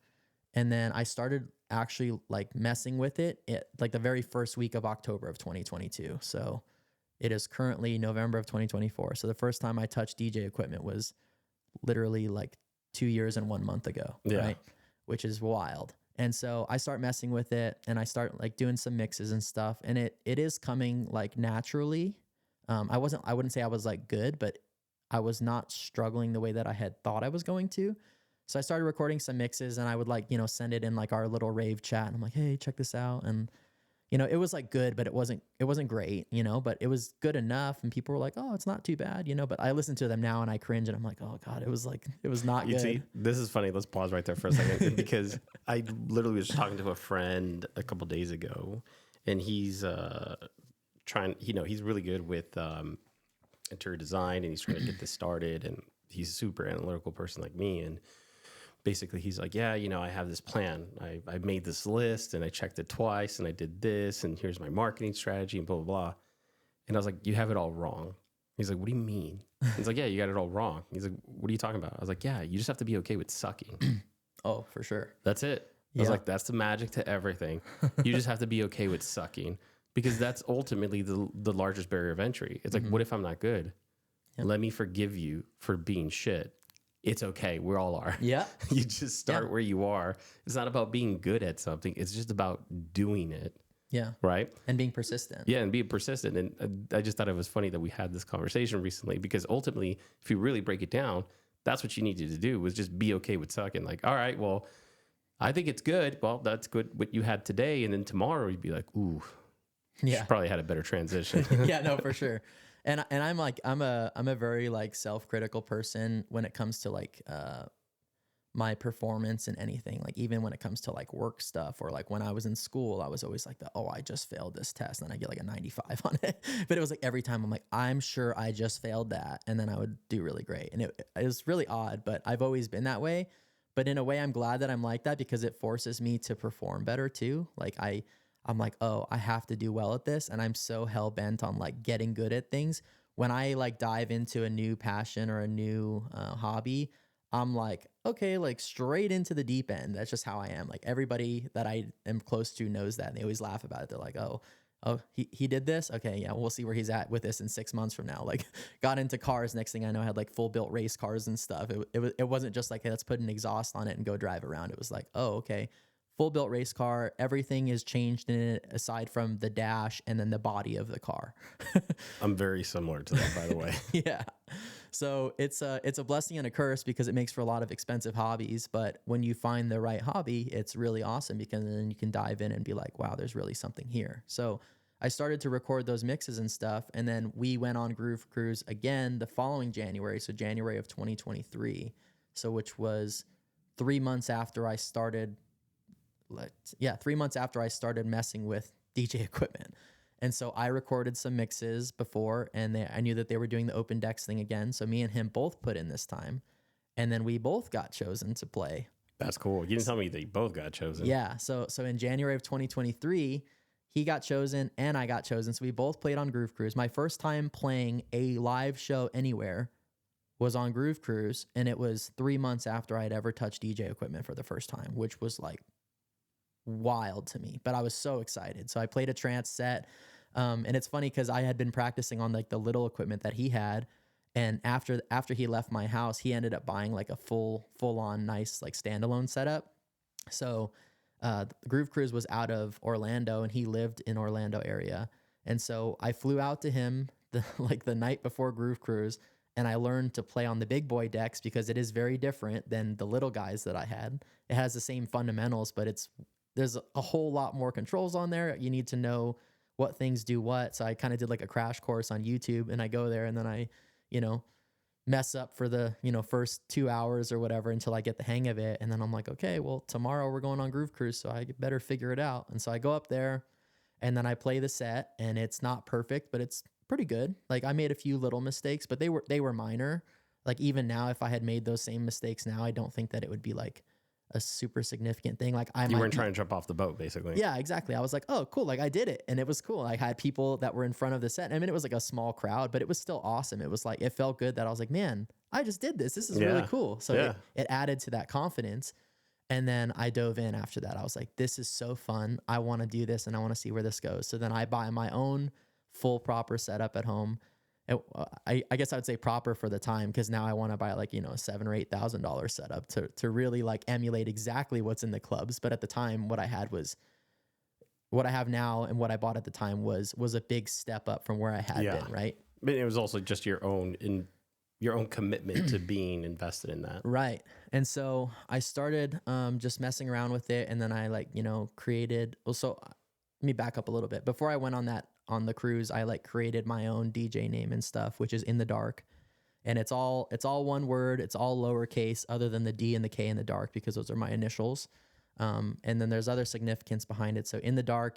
And then I started actually like messing with it like the very first week of October of 2022. So it is currently November of 2024. So the first time I touched DJ equipment was literally like 2 years and 1 month ago, right? Which is wild. And so I start messing with it and I start like doing some mixes and stuff. And it is coming like naturally. I wouldn't say I was like good, but I was not struggling the way that I had thought I was going to. So I started recording some mixes and I would like, you know, send it in like our little rave chat. And I'm like, hey, check this out. And you know, it was like good, but it wasn't great, you know, but it was good enough. And people were like, oh, it's not too bad, you know, but I listen to them now and I cringe and I'm like, oh God, it was not good. See, this is funny. Let's pause right there for a second because I literally was talking to a friend a couple days ago and he's trying, you know, he's really good with interior design and he's trying to get this started and he's a super analytical person like me. And basically he's like, yeah, you know, I have this plan. I made this list and I checked it twice and I did this and here's my marketing strategy and blah, blah, blah. And I was like, you have it all wrong. He's like, what do you mean? He's like, yeah, you got it all wrong. He's like, what are you talking about? I was like, yeah, you just have to be okay with sucking. Oh, for sure. That's it. I was like, that's the magic to everything. You just have to be okay with sucking because that's ultimately the largest barrier of entry. It's like, what if I'm not good? Let me forgive you for being shit. It's okay. We all are. Yeah. You just start where you are. It's not about being good at something. It's just about doing it. Yeah. Right. And being persistent. Yeah. And being persistent. And I just thought it was funny that we had this conversation recently because ultimately, if you really break it down, that's what you needed to do was just be okay with sucking. Like, all right, well, I think it's good. Well, that's good what you had today. And then tomorrow you'd be like, ooh, you probably had a better transition. Yeah, no, for sure. And I'm like, I'm a very like self-critical person when it comes to like, my performance in anything. Like even when it comes to like work stuff or like when I was in school, I was always like I just failed this test and I get like a 95 on it. But it was like every time I'm like, I'm sure I just failed that. And then I would do really great. And it was really odd, but I've always been that way. But in a way, I'm glad that I'm like that because it forces me to perform better too. Like I'm like, oh, I have to do well at this. And I'm so hell bent on like getting good at things. When I like dive into a new passion or a new hobby, I'm like, okay, like straight into the deep end. That's just how I am. Like everybody that I am close to knows that. And they always laugh about it. They're like, oh, he did this. Okay. Yeah. We'll see where he's at with this in 6 months from now. Like got into cars. Next thing I know, I had like full built race cars and stuff. It wasn't just like, hey, let's put an exhaust on it and go drive around. It was like, oh, okay. Full built race car. Everything is changed in it aside from the dash and then the body of the car. I'm very similar to that, by the way. Yeah. So it's a blessing and a curse because it makes for a lot of expensive hobbies. But when you find the right hobby, it's really awesome because then you can dive in and be like, wow, there's really something here. So I started to record those mixes and stuff. And then we went on Groove Cruise again the following January. So January of 2023. So which was 3 months after I started 3 months after I started messing with DJ equipment. And so I recorded some mixes before and I knew that they were doing the open decks thing again. So me and him both put in this time and then we both got chosen to play. That's cool. You didn't tell me that you both got chosen. Yeah. So in January of 2023, he got chosen and I got chosen. So we both played on Groove Cruise. My first time playing a live show anywhere was on Groove Cruise. And it was 3 months after I'd ever touched DJ equipment for the first time, which was like wild to me, but I was so excited. So I played a trance set. And it's funny because I had been practicing on like the little equipment that he had. And after he left my house, he ended up buying like a full on nice like standalone setup. So Groove Cruise was out of Orlando and he lived in Orlando area. And so I flew out to him the night before Groove Cruise and I learned to play on the big boy decks because it is very different than the little guys that I had. It has the same fundamentals, but there's a whole lot more controls on there. You need to know what things do what. So I kind of did like a crash course on YouTube, and I go there and then I, you know, mess up for the, first 2 hours or whatever until I get the hang of it. And then I'm like, okay, well, tomorrow we're going on Groove Cruise, so I better figure it out. And so I go up there and then I play the set, and it's not perfect, but it's pretty good. Like, I made a few little mistakes, but they were minor. Like, even now, if I had made those same mistakes now, I don't think that it would be like a super significant thing. Like, you weren't trying to jump off the boat, basically. Yeah, exactly. I was like, oh, cool. Like, I did it. And it was cool. I had people that were in front of the set. I mean, it was like a small crowd, but it was still awesome. It was like, it felt good that I was like, man, I just did this. This is really cool. So it added to that confidence. And then I dove in after that. I was like, this is so fun. I want to do this, and I want to see where this goes. So then I buy my own full proper setup at home. I guess I would say proper for the time, because now I want to buy like, a $7,000 or $8,000 setup to really like emulate exactly what's in the clubs. But at the time, what I had was what I have now, and what I bought at the time was a big step up from where I had been, right? But it was also just your own commitment to being invested in that. Right. And so I started just messing around with it, and then I created, so let me back up a little bit. Before I went on the cruise, I created my own DJ name and stuff, which is intheDarK. And it's all one word. It's all lowercase, other than the D and the K in the dark, because those are my initials. And then there's other significance behind it. So intheDarK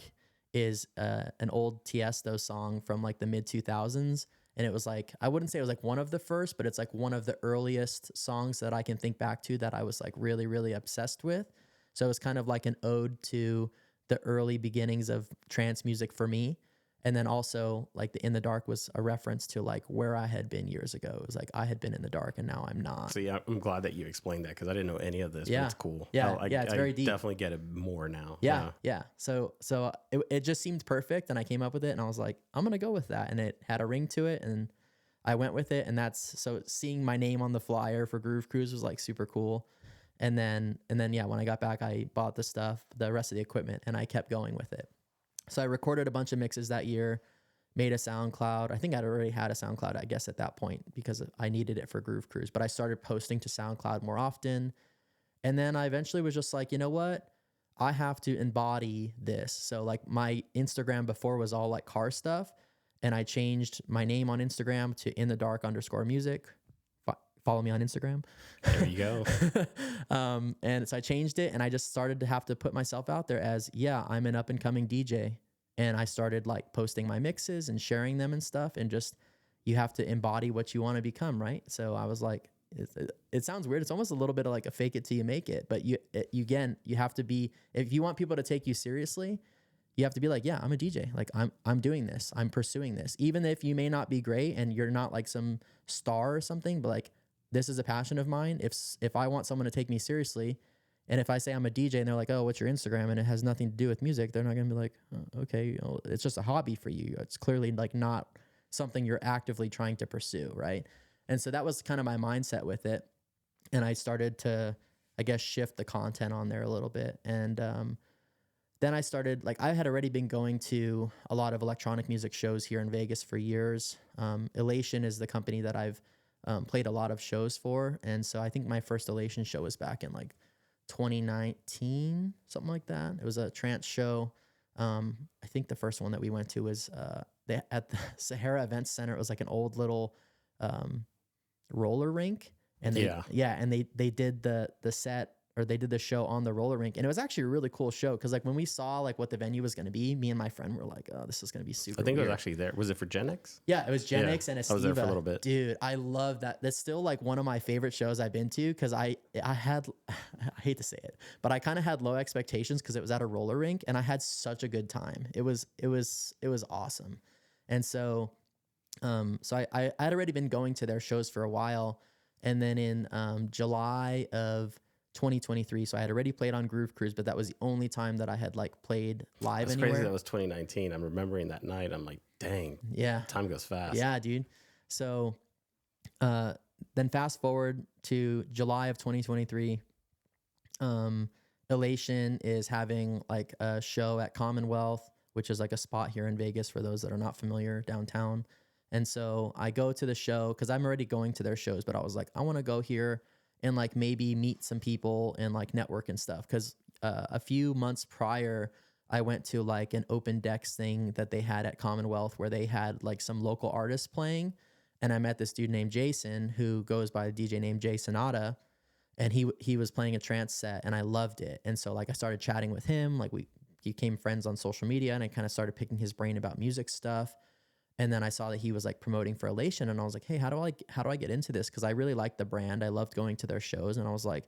is an old Tiesto song from like the mid 2000s. And it was like, I wouldn't say it was like one of the first, but it's like one of the earliest songs that I can think back to that I was like really, really obsessed with. So it was kind of like an ode to the early beginnings of trance music for me. And then also like the intheDarK was a reference to like where I had been years ago. It was like I had been in the dark and now I'm not. So yeah, I'm glad that you explained that, because I didn't know any of this. Yeah. But it's cool. Yeah, it's very deep. Definitely get it more now. Yeah. So it just seemed perfect, and I came up with it, and I was like, I'm gonna go with that, and it had a ring to it, and I went with it, and so seeing my name on the flyer for Groove Cruise was like super cool. And then yeah, when I got back, I bought the rest of the equipment, and I kept going with it. So I recorded a bunch of mixes that year, made a SoundCloud. I think I'd already had a SoundCloud, I guess, at that point, because I needed it for Groove Cruise. But I started posting to SoundCloud more often. And then I eventually was just like, you know what? I have to embody this. So like my Instagram before was all like car stuff. And I changed my name on Instagram to intheDark_music. Follow me on Instagram. There you go. And so I changed it, and I just started to have to put myself out there as, I'm an up and coming DJ. And I started like posting my mixes and sharing them and stuff. And just, you have to embody what you want to become, right? So I was like, it sounds weird. It's almost a little bit of like a fake it till you make it. But you have to be, if you want people to take you seriously, you have to be like, yeah, I'm a DJ. Like I'm doing this. I'm pursuing this. Even if you may not be great and you're not like some star or something, but like, this is a passion of mine. If I want someone to take me seriously, and if I say I'm a DJ and they're like, oh, what's your Instagram? And it has nothing to do with music, they're not going to be like, oh, okay, it's just a hobby for you. It's clearly like not something you're actively trying to pursue, right? And so that was kind of my mindset with it. And I started to, I guess, shift the content on there a little bit. And then I started, like, I had already been going to a lot of electronic music shows here in Vegas for years. Elation is the company that I've played a lot of shows for. And so I think my first Elation show was back in like 2019, something like that. It was a trance show. I think the first one that we went to was at the Sahara Events Center. It was like an old little roller rink. And they did the set, or they did the show on the roller rink, and it was actually a really cool show, because like when we saw like what the venue was going to be, me and my friend were like, oh, this is going to be super I think weird. It was actually there. Was it for Gen X? Yeah, it was Gen X and Estiva. I was there for a little bit. Dude, I love that. That's still like one of my favorite shows I've been to, because I had, I hate to say it, but I kind of had low expectations because it was at a roller rink, and I had such a good time. It was awesome. And so I had already been going to their shows for a while. And then in July of 2023, so I had already played on Groove Cruise, but that was the only time that I had like played live anywhere. It's crazy that was 2019. I'm remembering that night. I'm like, dang. Yeah. Time goes fast. Yeah, dude. So then fast forward to July of 2023, Elation is having like a show at Commonwealth, which is like a spot here in Vegas for those that are not familiar, downtown. And so I go to the show because I'm already going to their shows, but I was like, I want to go here and like maybe meet some people and like network and stuff. Because a few months prior, I went to like an open decks thing that they had at Commonwealth where they had like some local artists playing. And I met this dude named Jason who goes by a DJ named Jay Sonata. And he was playing a trance set and I loved it. And so like I started chatting with him, like we became friends on social media, and I kind of started picking his brain about music stuff. And then I saw that he was like promoting for Elation, and I was like, hey, how do I get into this? Because I really liked the brand. I loved going to their shows, and I was like,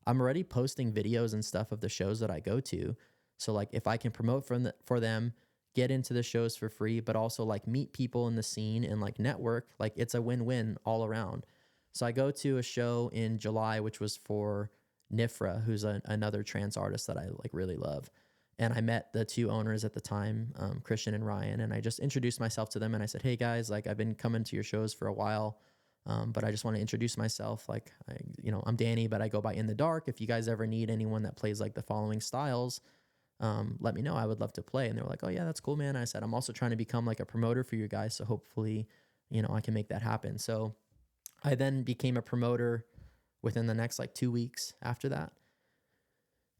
I'm already posting videos and stuff of the shows that I go to. So like if I can promote for them, get into the shows for free, but also like meet people in the scene and like network, like it's a win-win all around. So I go to a show in July, which was for Nifra, who's another trance artist that I like really love. And I met the two owners at the time, Christian and Ryan, and I just introduced myself to them. And I said, hey guys, like I've been coming to your shows for a while, but I just want to introduce myself. Like, I'm Danny, but I go by intheDarK. If you guys ever need anyone that plays like the following styles, let me know. I would love to play. And they were like, oh yeah, that's cool, man. I said, I'm also trying to become like a promoter for you guys. So hopefully, I can make that happen. So I then became a promoter within the next like 2 weeks after that.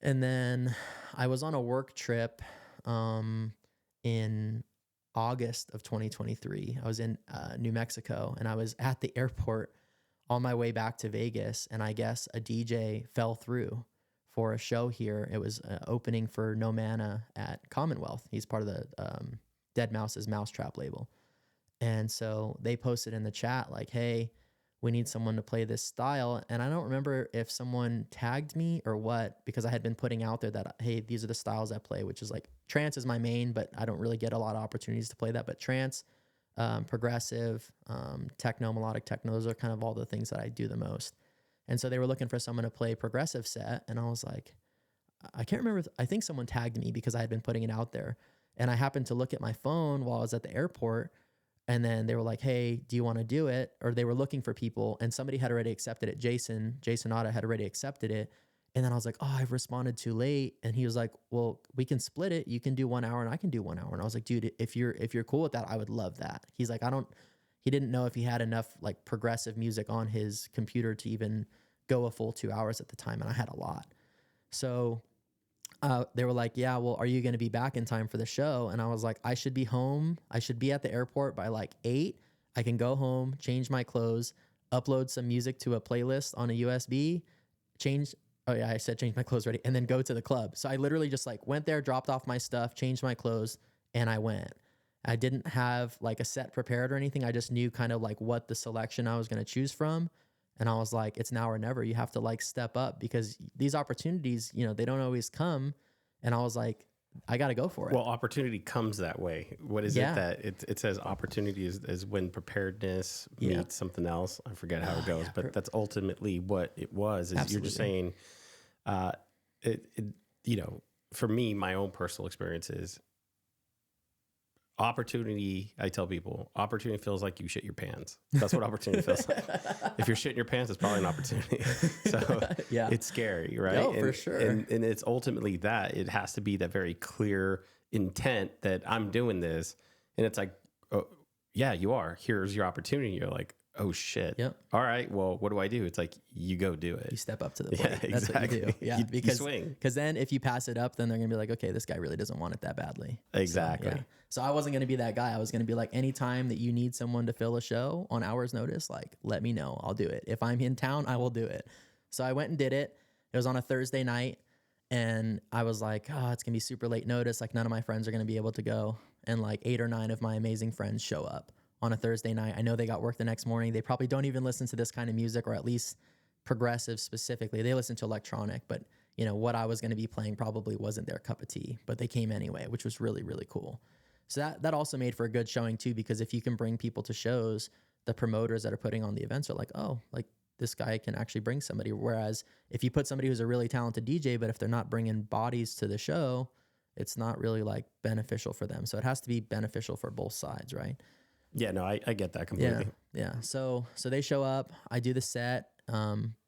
And then I was on a work trip in August of 2023. I was in New Mexico, and I was at the airport on my way back to Vegas. And I guess a DJ fell through for a show here. It was opening for No Mana at Commonwealth. He's part of the Dead Mouse's Mousetrap label. And so they posted in the chat like, hey, we need someone to play this style. And I don't remember if someone tagged me or what, because I had been putting out there that, hey, these are the styles I play, which is like trance is my main, but I don't really get a lot of opportunities to play that. But trance, progressive, techno, melodic techno, those are kind of all the things that I do the most. And so they were looking for someone to play progressive set. And I was like, I can't remember. I think someone tagged me because I had been putting it out there. And I happened to look at my phone while I was at the airport. And then they were like, hey, do you want to do it? Or they were looking for people, and somebody had already accepted it. Jason Otta had already accepted it. And then I was like, oh, I've responded too late. And he was like, well, we can split it. You can do 1 hour and I can do 1 hour. And I was like, dude, if you're cool with that, I would love that. He's like, he didn't know if he had enough like progressive music on his computer to even go a full 2 hours at the time. And I had a lot. So they were like, yeah, well, are you going to be back in time for the show? And I was like, I should be home. I should be at the airport by like 8. I can go home, change my clothes, upload some music to a playlist on a USB, change my clothes ready, and then go to the club. So I literally just like went there, dropped off my stuff, changed my clothes, and I went. I didn't have like a set prepared or anything. I just knew kind of like what the selection I was going to choose from. And I was like, it's now or never. You have to like step up because these opportunities, they don't always come. And I was like, I got to go for it. Well, opportunity comes that way. What is it that it says opportunity is when preparedness meets something else? I forget how it goes, but that's ultimately what it was. Is You're just saying, for me, my own personal experience is opportunity. I tell people, opportunity feels like you shit your pants. That's what opportunity feels like. If you're shitting your pants, it's probably an opportunity. So it's scary, right? No, for sure. And it's ultimately that. It has to be that very clear intent that I'm doing this. And it's like, oh, yeah, you are. Here's your opportunity. You're like, oh shit. Yep. All right, well, what do I do? It's like, you go do it. You step up to the plate. Yeah, That's exactly. what you do. Yeah, you swing. Because then if you pass it up, then they're going to be like, okay, this guy really doesn't want it that badly. Exactly. So I wasn't going to be that guy. I was going to be like, anytime that you need someone to fill a show on hour's notice, like, let me know. I'll do it. If I'm in town, I will do it. So I went and did it. It was on a Thursday night. And I was like, oh, it's going to be super late notice. Like, none of my friends are going to be able to go. And like 8 or 9 of my amazing friends show up on a Thursday night. I know they got work the next morning. They probably don't even listen to this kind of music, or at least progressive specifically. They listen to electronic, but what I was going to be playing probably wasn't their cup of tea, but they came anyway, which was really, really cool. So that also made for a good showing too, because if you can bring people to shows, the promoters that are putting on the events are like, oh, like this guy can actually bring somebody. Whereas if you put somebody who's a really talented DJ, but if they're not bringing bodies to the show, it's not really like beneficial for them. So it has to be beneficial for both sides, right? Yeah, no, I get that completely. Yeah. So they show up, I do the set.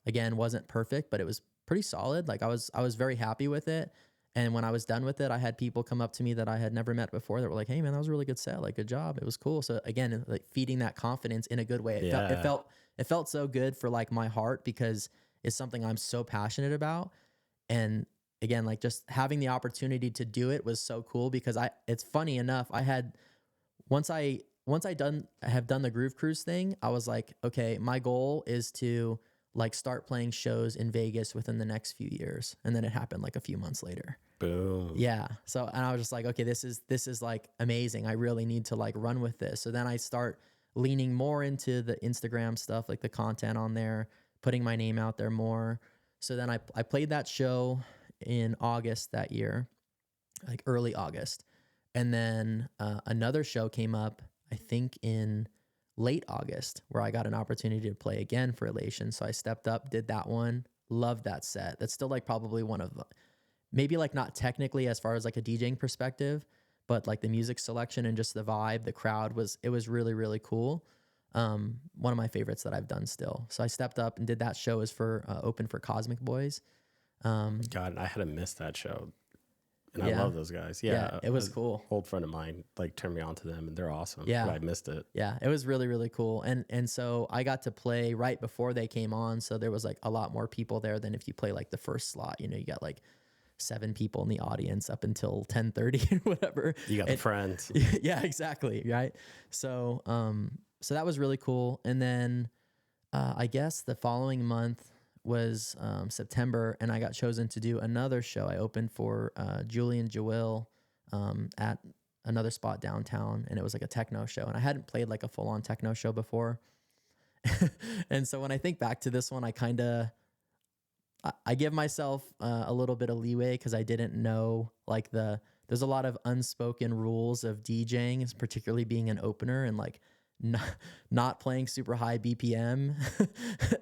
Again, wasn't perfect, but it was pretty solid. Like I was very happy with it. And when I was done with it, I had people come up to me that I had never met before that were like, "Hey man, that was a really good set. Like, good job. It was cool." So again, like feeding that confidence in a good way. It felt so good for like my heart because it's something I'm so passionate about. And again, like just having the opportunity to do it was so cool because it's funny enough, I had once I have done the Groove Cruise thing, I was like, okay, my goal is to like start playing shows in Vegas within the next few years. And then it happened like a few months later. Boom. Yeah. So, and I was just like, okay, this is like amazing. I really need to like run with this. So then I start leaning more into the Instagram stuff, like the content on there, putting my name out there more. So then I played that show in August that year, like early August. And then another show came up, I think in late August, where I got an opportunity to play again for Elation. So I stepped up, did that one, loved that set. That's still like probably one of the, maybe like not technically as far as like a DJing perspective, but like the music selection and just the vibe, the crowd it was really, really cool. One of my favorites that I've done still. So I stepped up and did that show as for open for Cosmic Boys. God, I had to miss that show. And I love those guys. Yeah, it was cool. Old friend of mine like turned me on to them and they're awesome. Yeah. But I missed it. Yeah, it was really, really cool. And so I got to play right before they came on. So there was like a lot more people there than if you play like the first slot. You know, you got like 7 people in the audience up until 10:30 or whatever. You got the friends. Yeah, exactly. Right. So so that was really cool. And then I guess the following month was September, and I got chosen to do another show. I opened for Julian Joel at another spot downtown, and it was like a techno show. And I hadn't played like a full-on techno show before. And so when I think back to this one, I give myself a little bit of leeway because I didn't know like there's a lot of unspoken rules of DJing, particularly being an opener and like not playing super high BPM,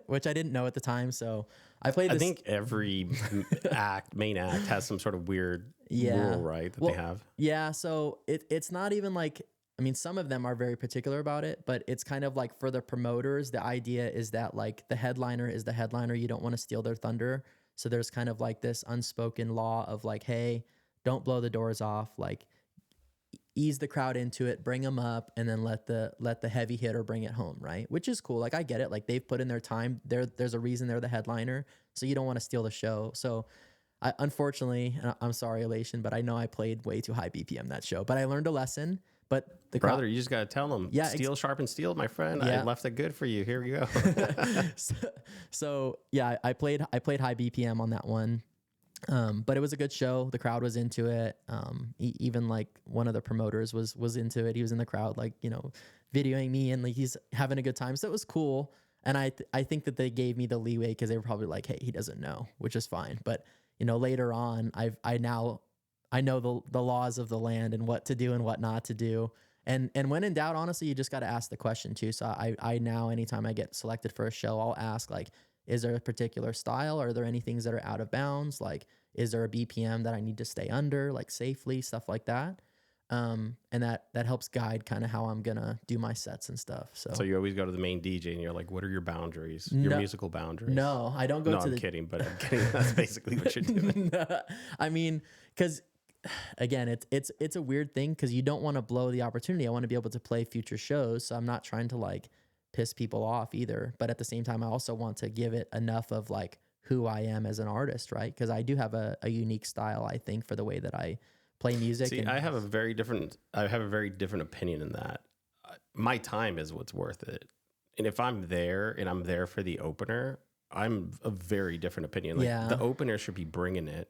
which I didn't know at the time. So I played this. I think every main act has some sort of weird rule, right? That they have. Yeah. So it's not even like, I mean, some of them are very particular about it, but it's kind of like for the promoters, the idea is that like the headliner is the headliner. You don't want to steal their thunder. So there's kind of like this unspoken law of like, hey, don't blow the doors off. Like, ease the crowd into it, bring them up, and then let the heavy hitter bring it home, right? Which is cool. Like I get it. Like they've put in their time. There's a reason they're the headliner, so you don't want to steal the show. So unfortunately, I'm sorry, Elation, but I know I played way too high BPM that show. But I learned a lesson. But the brother, you just gotta tell them, yeah, steel sharpen steel, my friend. Yeah. I left it good for you. Here we go. so yeah, I played high BPM on that one. But it was a good show. The crowd was into it. Even like one of the promoters was into it. He was in the crowd, like, you know, videoing me and like he's having a good time. So it was cool. And I think that they gave me the leeway because they were probably like, hey, he doesn't know, which is fine. But you know, later on, I know the laws of the land and what to do and what not to do. And when in doubt, honestly, you just got to ask the question too. So I now, anytime I get selected for a show, I'll ask like, is there a particular style? Are there any things that are out of bounds? Like, is there a BPM that I need to stay under, like safely, stuff like that? And that helps guide kind of how I'm going to do my sets and stuff. So you always go to the main DJ and you're like, what are your boundaries? Your musical boundaries? No, I don't go to I'm kidding, but I'm kidding. That's basically what you're doing. I mean, because again, it's a weird thing because you don't want to blow the opportunity. I want to be able to play future shows. So I'm not trying to like piss people off either. But at the same time, I also want to give it enough of like who I am as an artist, right? Because I do have a unique style, I think, for the way that I play music. See, I have a very different opinion in that. My time is what's worth it. And if I'm there and I'm there for the opener, I'm a very different opinion. Like the opener should be bringing it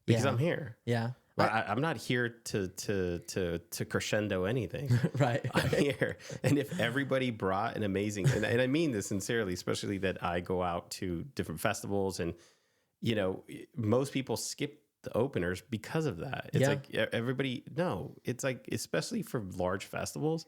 because I'm here. Yeah. But I'm not here to crescendo anything. Right. I'm here. And if everybody brought an amazing, and I mean this sincerely, especially that I go out to different festivals and, you know, most people skip the openers because of that. It's like it's like, especially for large festivals,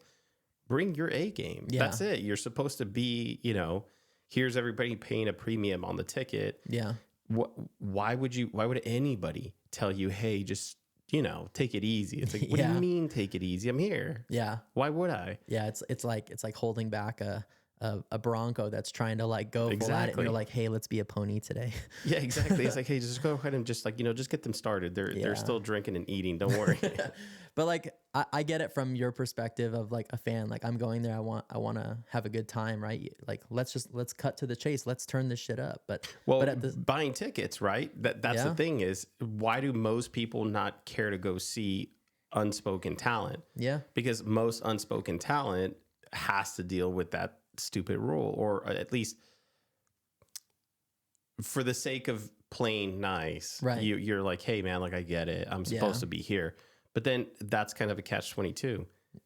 bring your A game. Yeah. That's it. You're supposed to be, you know, here's everybody paying a premium on the ticket. Yeah. Why would anybody tell you, hey, just, you know, take it easy? It's like, what do you mean take it easy? I'm here. Yeah. Why would I? Yeah. It's like holding back a a bronco that's trying to like go full at it, and Exactly. you're like, hey, let's be a pony today. Yeah, exactly. It's like, hey, just go ahead and just like, just get them started. They're Yeah. still drinking and eating. Don't worry. But like I get it from your perspective of like a fan. Like I'm going there, I want to have a good time, right? Like let's cut to the chase. Let's turn this shit up. But Well, but at the buying tickets, right? That's the Yeah. thing is, why do most people not care to go see unspoken talent? yeah, Because most unspoken talent has to deal with that stupid rule, or at least for the sake of playing nice, Right. You're like, hey man, like I get it. I'm supposed Yeah. to be here. But then that's kind of a catch-22.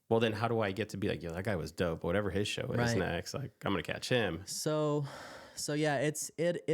Well, then how do I get to be like, yeah, that guy was dope. Whatever his show is Right. next, like I'm gonna catch him. So yeah, it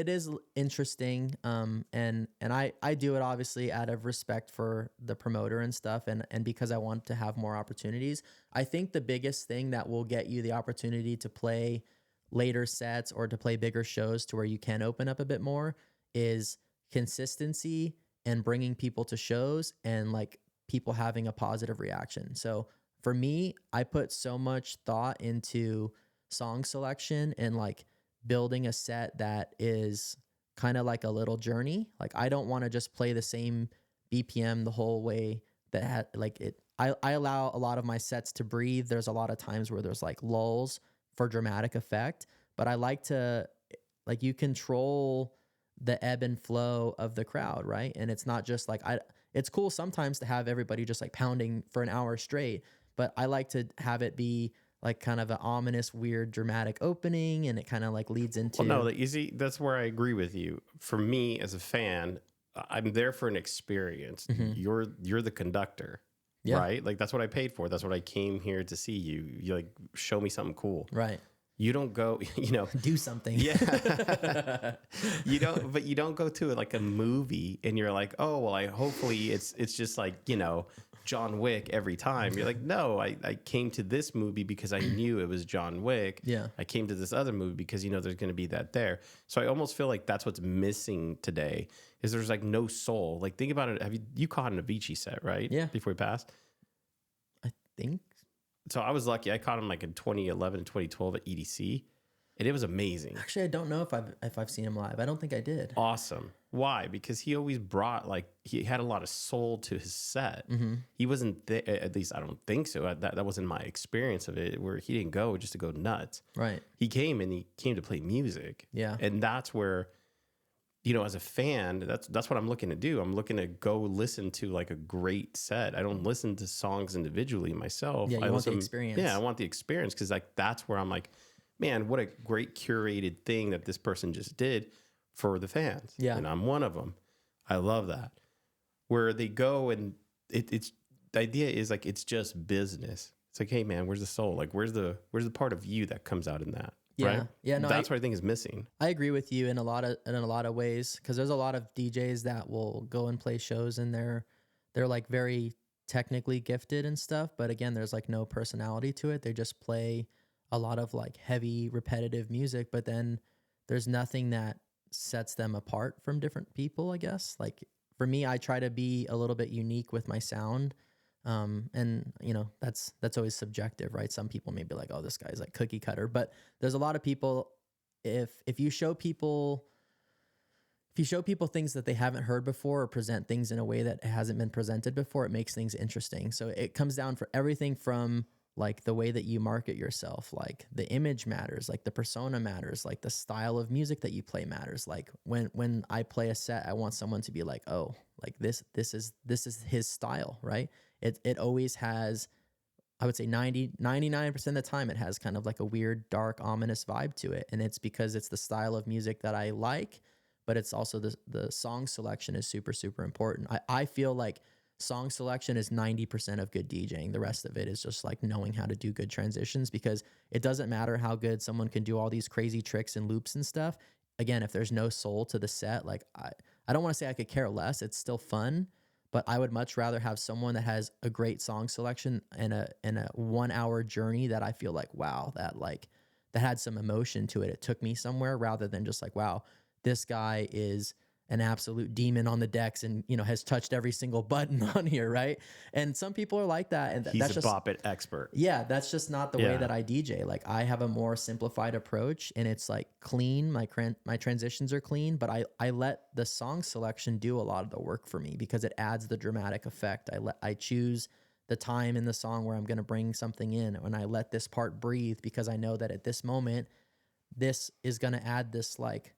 is interesting. And I do it obviously out of respect for the promoter and stuff, and because I want to have more opportunities. I think the biggest thing that will get you the opportunity to play later sets or to play bigger shows to where you can open up a bit more is consistency and bringing people to shows and like people having a positive reaction. So for me, I put so much thought into song selection and like building a set that is kind of like a little journey. Like I don't want to just play the same BPM the whole way that had like it. I allow a lot of my sets to breathe. There's a lot of times where there's like lulls for dramatic effect, but I like to like you control the ebb and flow of the crowd, right? And it's not just like it's cool sometimes to have everybody just like pounding for an hour straight, but I like to have it be like kind of an ominous, weird, dramatic opening, and it kind of like leads into. Well, no, that you see, that's where I agree with you. For me as a fan, I'm there for an experience. You're the conductor, Yeah. right? Like that's what I paid for. That's what I came here to see. You like show me something cool. Right. You don't go, Do something. yeah. you don't go to like a movie and you're like, oh well, hopefully it's just like John Wick every time. You're like, no, I came to this movie because I knew it was John Wick. Yeah. I came to this other movie because there's going to be that there. So I almost feel like that's what's missing today is there's like no soul. Like think about it. Have you caught an Avicii set, right? Yeah. Before he passed. I think. So I was lucky. I caught him like in 2011 and 2012 at EDC, and it was amazing. Actually, I don't know if I've seen him live. I don't think I did. Awesome. Why? Because he always brought he had a lot of soul to his set. He wasn't at least I don't think so. That wasn't my experience of it. Where he didn't go just to go nuts. Right. He came to play music. Yeah. And that's where, as a fan, that's what I'm looking to do. I'm looking to go listen to like a great set. I don't listen to songs individually myself. Yeah, you want the experience. Yeah, I want the experience because like that's where I'm like, man, what a great curated thing that this person just did for the fans. Yeah. And I'm one of them. I love that. Where they go and it's the idea is like it's just business. It's like, hey man, where's the soul? Like where's the part of you that comes out in that? Yeah. Right? Yeah. No, that's what I think is missing. I agree with you in a lot of ways because there's a lot of DJs that will go and play shows and they're like very technically gifted and stuff, but again, there's like no personality to it. They just play a lot of like heavy repetitive music, but then there's nothing that sets them apart from different people, I guess. Like for me, I try to be a little bit unique with my sound. And that's always subjective, right? Some people may be like, oh, this guy's like cookie cutter, but there's a lot of people, if you show people things that they haven't heard before or present things in a way that hasn't been presented before, it makes things interesting. So it comes down for everything from like the way that you market yourself, like the image matters, like the persona matters, like the style of music that you play matters. Like when I play a set, I want someone to be like, oh, like this is his style, right? It always has, I would say 99% of the time, it has kind of like a weird, dark, ominous vibe to it. And it's because it's the style of music that I like, but it's also the song selection is super, super important. I feel like song selection is 90% of good DJing. The rest of it is just like knowing how to do good transitions, because it doesn't matter how good someone can do all these crazy tricks and loops and stuff. Again, if there's no soul to the set, like I don't want to say I could care less. It's still fun, but I would much rather have someone that has a great song selection and a 1 hour journey that I feel like, wow, that had some emotion to it. It took me somewhere, rather than just like, wow, this guy is an absolute demon on the decks and, you know, has touched every single button on here, right? And some people are like that, and He's that's a just bop it expert. yeah, that's just not the way Yeah. that I DJ. Like I have a more simplified approach, and it's like clean. My transitions are clean, but I let the song selection do a lot of the work for me because it adds the dramatic effect. I choose the time in the song where I'm going to bring something in, and I let this part breathe because I know that at this moment this is going to add this like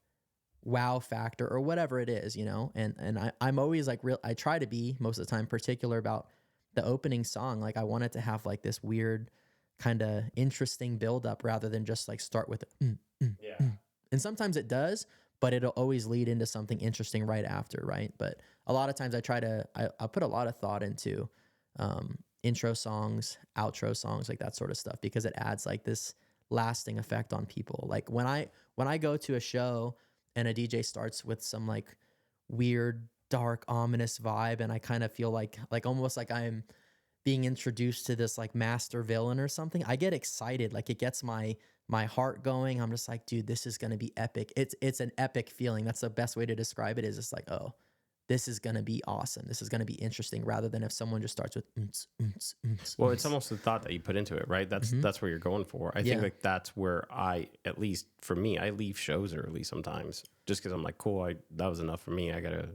wow factor or whatever it is, you know? And I'm always like I try to be most of the time particular about the opening song. Like I want it to have like this weird kind of interesting buildup rather than just like start with Yeah. and sometimes it does, but it'll always lead into something interesting right after, right? But a lot of times I put a lot of thought into intro songs, outro songs, like that sort of stuff, because it adds like this lasting effect on people. Like when I go to a show and a DJ starts with some like weird, dark, ominous vibe, and I kind of feel like almost like I'm being introduced to this like master villain or something, I get excited. Like it gets my heart going. I'm just like, dude, this is gonna be epic. It's an epic feeling. That's the best way to describe it. Is it's like, oh, this is gonna be awesome. This is gonna be interesting. Rather than if someone just starts with Well, it's almost the thought that you put into it, right? That's where you're going for. I think like that's where at least for me, I leave shows early sometimes just because I'm like, cool, that was enough for me. I gotta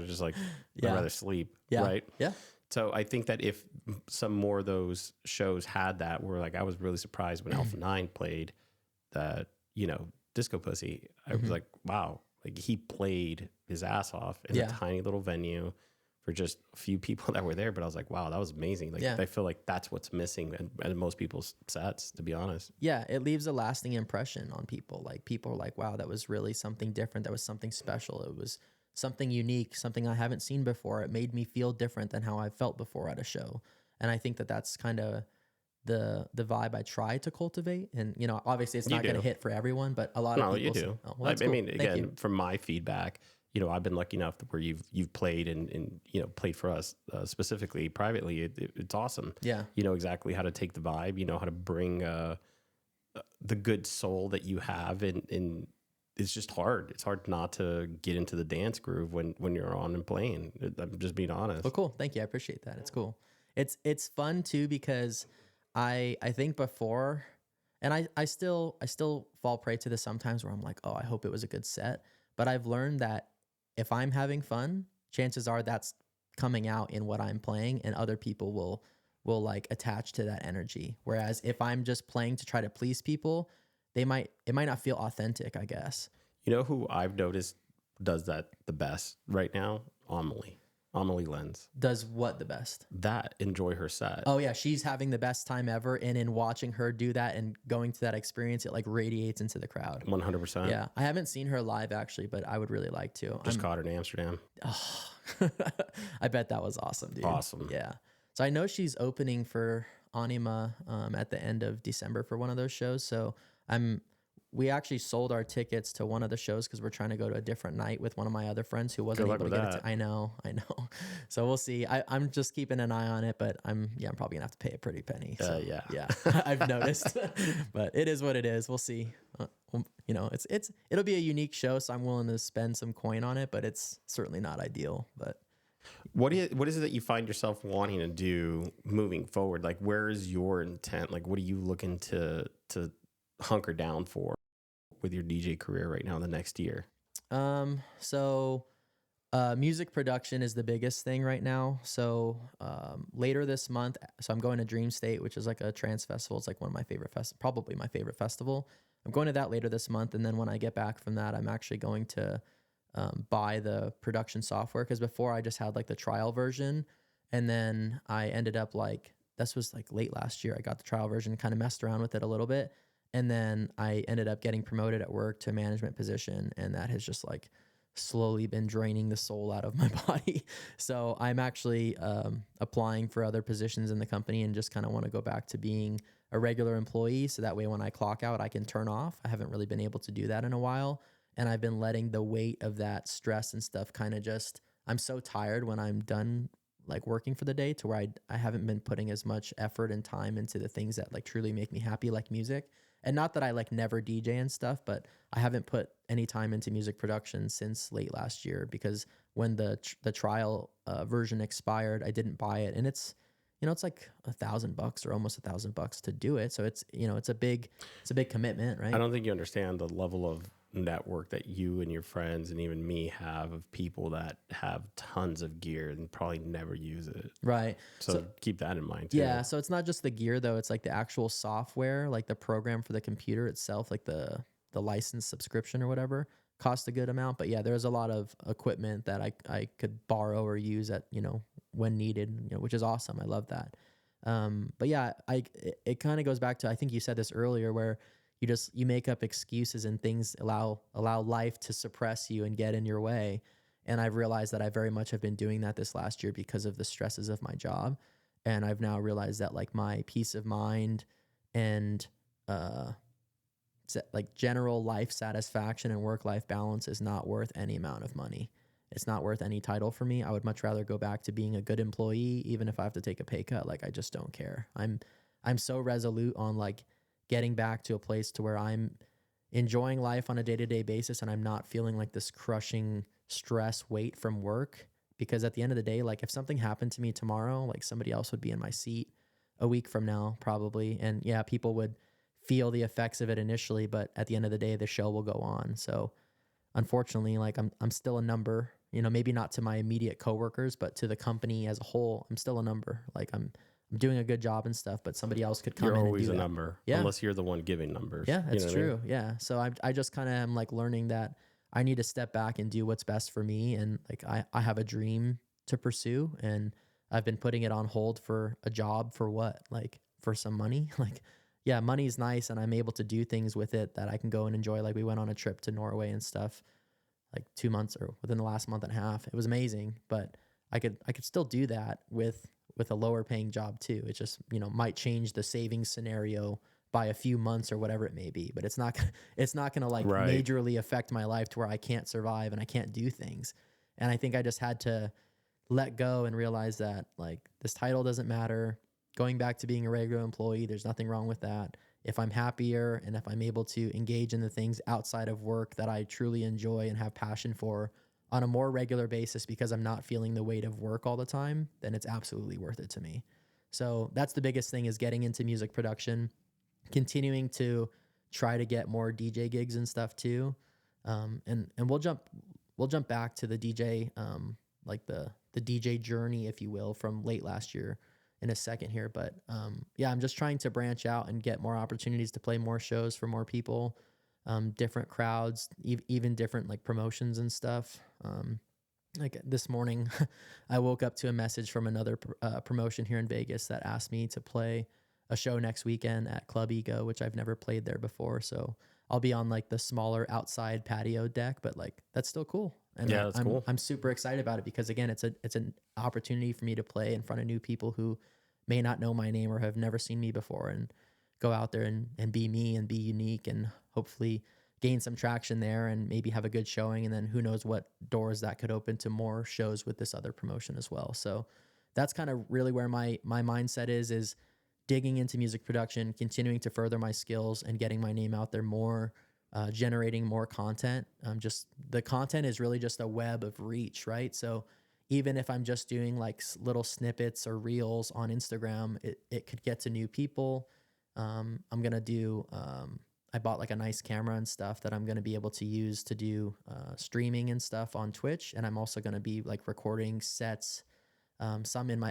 just like, I'd rather sleep, right? Yeah. So I think that if some more of those shows had that, where like I was really surprised when Alpha 9 played that, you know, Disco Pussy. I was like, wow, like he played his ass off in a tiny little venue for just a few people that were there. But I was like, wow, that was amazing. Like I feel like that's what's missing in most people's sets, to be honest. Yeah, it leaves a lasting impression on people. Like people are like, wow, that was really something different. That was something special. It was something unique, something I haven't seen before. It made me feel different than how I felt before at a show. And I think that that's kind of the vibe I try to cultivate. And, you know, obviously it's not going to hit for everyone, but a lot of people. You do. Oh, well, that's I cool. mean, Thank again, you. from my feedback, you know, I've been lucky enough where you've played and you know, played for us specifically privately. It's awesome. Yeah. You know exactly how to take the vibe. You know how to bring the good soul that you have, and it's just hard. It's hard not to get into the dance groove when you're on and playing. I'm just being honest. Well, cool. Thank you. I appreciate that. It's cool. It's fun too because I think before, and I still fall prey to this sometimes where I'm like, oh, I hope it was a good set. But I've learned that if I'm having fun, chances are that's coming out in what I'm playing, and other people will like attach to that energy. Whereas if I'm just playing to try to please people, it might not feel authentic, I guess. You know who I've noticed does that the best right now? Amelie Lenz. Does what the best? That enjoy her set. Oh yeah, she's having the best time ever, and in watching her do that and going to that experience, it like radiates into the crowd. 100%. Yeah, I haven't seen her live actually, but I would really like to. Just caught her in Amsterdam. Oh, I bet that was awesome, dude. Awesome. Yeah. So I know she's opening for Anima at the end of December for one of those shows. So we actually sold our tickets to one of the shows because we're trying to go to a different night with one of my other friends who wasn't able to get it. I know. So we'll see. I'm just keeping an eye on it, but I'm probably gonna have to pay a pretty penny. So, yeah, I've noticed, but it is what it is. We'll see. You know, it'll be a unique show, so I'm willing to spend some coin on it, but it's certainly not ideal. But what is it that you find yourself wanting to do moving forward? Like, where is your intent? Like, what are you looking to hunker down for with your DJ career right now in the next year? So music production is the biggest thing right now. So later this month, so I'm going to Dream State, which is like a trance festival. It's like one of my favorite probably my favorite festival. I'm going to that later this month, and then when I get back from that, I'm actually going to buy the production software, because before I just had like the trial version, and then I ended up this was like late last year. I got the trial version, kind of messed around with it a little bit, and then I ended up getting promoted at work to a management position, and that has just like slowly been draining the soul out of my body. So I'm actually applying for other positions in the company, and just kind of want to go back to being a regular employee, so that way when I clock out, I can turn off. I haven't really been able to do that in a while, and I've been letting the weight of that stress and stuff kind of just, I'm so tired when I'm done like working for the day, to where I haven't been putting as much effort and time into the things that like truly make me happy, like music. And not that I like never DJ and stuff, but I haven't put any time into music production since late last year because when the trial version expired, I didn't buy it, and it's it's like $1,000 or almost $1,000 to do it. So it's it's a big commitment, I right? don't think you understand the level of network that you and your friends and even me have of people that have tons of gear and probably never use it. Right. So keep that in mind too. Yeah, so it's not just the gear though, it's like the actual software, like the program for the computer itself, like the license subscription or whatever, cost a good amount. But yeah, there's a lot of equipment that I could borrow or use at, when needed, which is awesome. I love that. But yeah, it kind of goes back to, I think you said this earlier, where you make up excuses and things allow life to suppress you and get in your way. And I've realized that I very much have been doing that this last year because of the stresses of my job. And I've now realized that like my peace of mind and like general life satisfaction and work-life balance is not worth any amount of money. It's not worth any title for me. I would much rather go back to being a good employee, even if I have to take a pay cut. Like I just don't care. I'm so resolute on like getting back to a place to where I'm enjoying life on a day-to-day basis and I'm not feeling like this crushing stress weight from work. Because at the end of the day, like if something happened to me tomorrow, like somebody else would be in my seat a week from now, probably. And yeah, people would feel the effects of it initially, but at the end of the day, the show will go on. So unfortunately, like I'm still a number, maybe not to my immediate coworkers, but to the company as a whole, I'm still a number. Like I'm doing a good job and stuff, but somebody else could come You're in always and do a that. number, Yeah. unless you're the one giving numbers. Yeah, that's You know what I true. mean? Yeah. So I just kind of am like learning that I need to step back and do what's best for me. And like, I have a dream to pursue and I've been putting it on hold for a job for what? Like for some money? Like, yeah, money's nice and I'm able to do things with it that I can go and enjoy. Like we went on a trip to Norway and stuff like 2 months or within the last month and a half. It was amazing, but I could still do that with a lower paying job too. It just, might change the savings scenario by a few months or whatever it may be, but it's not going to like Right. majorly affect my life to where I can't survive and I can't do things. And I think I just had to let go and realize that like this title doesn't matter. Going back to being a regular employee, there's nothing wrong with that. If I'm happier and if I'm able to engage in the things outside of work that I truly enjoy and have passion for on a more regular basis because I'm not feeling the weight of work all the time, then it's absolutely worth it to me. So that's the biggest thing, is getting into music production, continuing to try to get more DJ gigs and stuff too. And we'll jump back to the DJ, like the DJ journey, if you will, from late last year in a second here. But yeah, I'm just trying to branch out and get more opportunities to play more shows for more people, different crowds, even different like promotions and stuff. Like this morning, I woke up to a message from another promotion here in Vegas that asked me to play a show next weekend at Club Ego, which I've never played there before. So I'll be on like the smaller outside patio deck, but like that's still cool. And Yeah, that's cool. I'm super excited about it because again, it's an opportunity for me to play in front of new people who may not know my name or have never seen me before, and go out there and be me and be unique and hopefully gain some traction there and maybe have a good showing. And then who knows what doors that could open to more shows with this other promotion as well. So that's kind of really where my mindset is digging into music production, continuing to further my skills and getting my name out there more, generating more content. Just the content is really just a web of reach, right? So even if I'm just doing like little snippets or reels on Instagram, it could get to new people. I'm going to do, I bought like a nice camera and stuff that I'm going to be able to use to do streaming and stuff on Twitch. And I'm also going to be like recording sets. I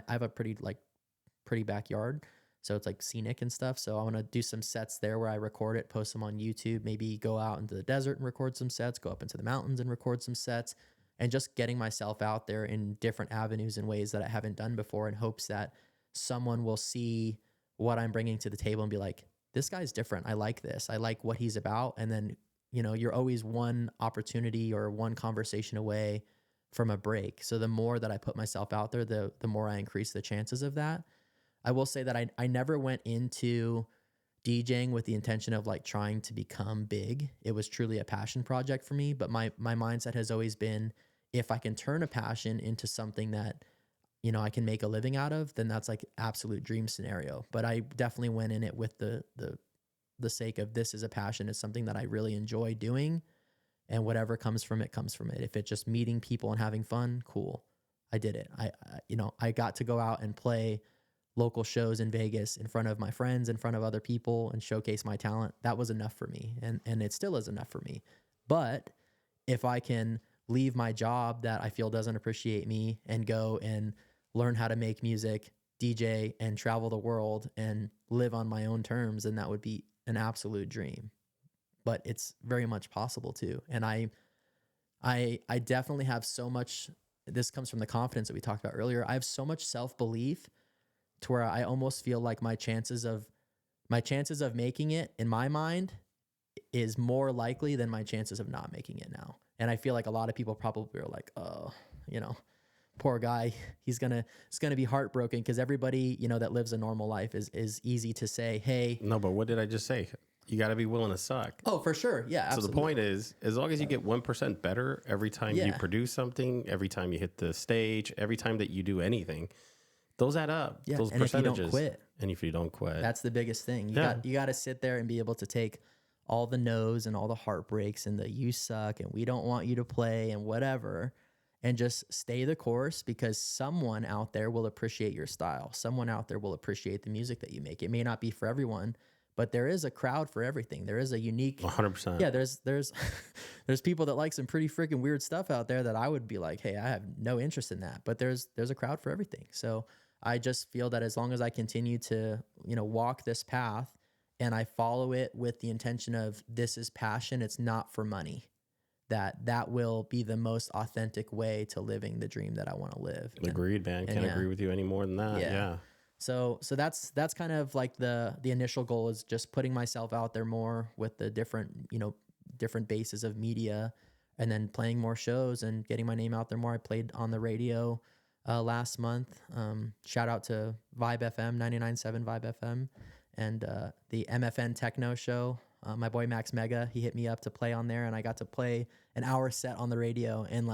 have a pretty backyard. So it's like scenic and stuff. So I want to do some sets there where I record it, post them on YouTube, maybe go out into the desert and record some sets, go up into the mountains and record some sets, and just getting myself out there in different avenues and ways that I haven't done before, in hopes that someone will see what I'm bringing to the table and be like, this guy's different. I like this. I like what he's about. And then, you're always one opportunity or one conversation away from a break. So the more that I put myself out there, the more I increase the chances of that. I will say that I never went into DJing with the intention of like trying to become big. It was truly a passion project for me. But my mindset has always been, if I can turn a passion into something that, I can make a living out of, then that's like absolute dream scenario. But I definitely went in it with the the sake of this is a passion. It's something that I really enjoy doing, and whatever comes from it comes from it. If it's just meeting people and having fun, cool. I did it. I got to go out and play local shows in Vegas in front of my friends, in front of other people, and showcase my talent. That was enough for me. And it still is enough for me. But if I can leave my job that I feel doesn't appreciate me and go and learn how to make music, DJ, and travel the world and live on my own terms, then that would be an absolute dream. But it's very much possible too. And I definitely have so much, this comes from the confidence that we talked about earlier. I have so much self-belief to where I almost feel like my chances of making it in my mind is more likely than my chances of not making it now. And I feel like a lot of people probably are like, oh, poor guy, it's gonna be heartbroken, because everybody, that lives a normal life is easy to say, hey. No, but what did I just say? You got to be willing to suck. Oh, for sure. Yeah, absolutely. So the point is, as long as you get 1% better every time you produce something, every time you hit the stage, every time that you do anything, those add up. Yeah. Those and percentages. If you don't quit. And if you don't quit. That's the biggest thing. You got to sit there and be able to take all the no's and all the heartbreaks and the you suck and we don't want you to play and whatever, and just stay the course, because someone out there will appreciate your style. Someone out there will appreciate the music that you make. It may not be for everyone, but there is a crowd for everything. There is a unique 100%. Yeah, there's there's people that like some pretty freaking weird stuff out there that I would be like, hey, I have no interest in that. But there's a crowd for everything. So I just feel that as long as I continue to, walk this path and I follow it with the intention of this is passion, it's not for money, that will be the most authentic way to living the dream that I want to live. Agreed, man. Can't agree with you any more than that. Yeah. So that's kind of like the initial goal, is just putting myself out there more with the different bases of media, and then playing more shows and getting my name out there more. I played on the radio last month. Shout out to Vibe FM, 99.7 Vibe FM, and the MFN Techno show. My boy Max Mega, he hit me up to play on there, and I got to play an hour set on the radio. And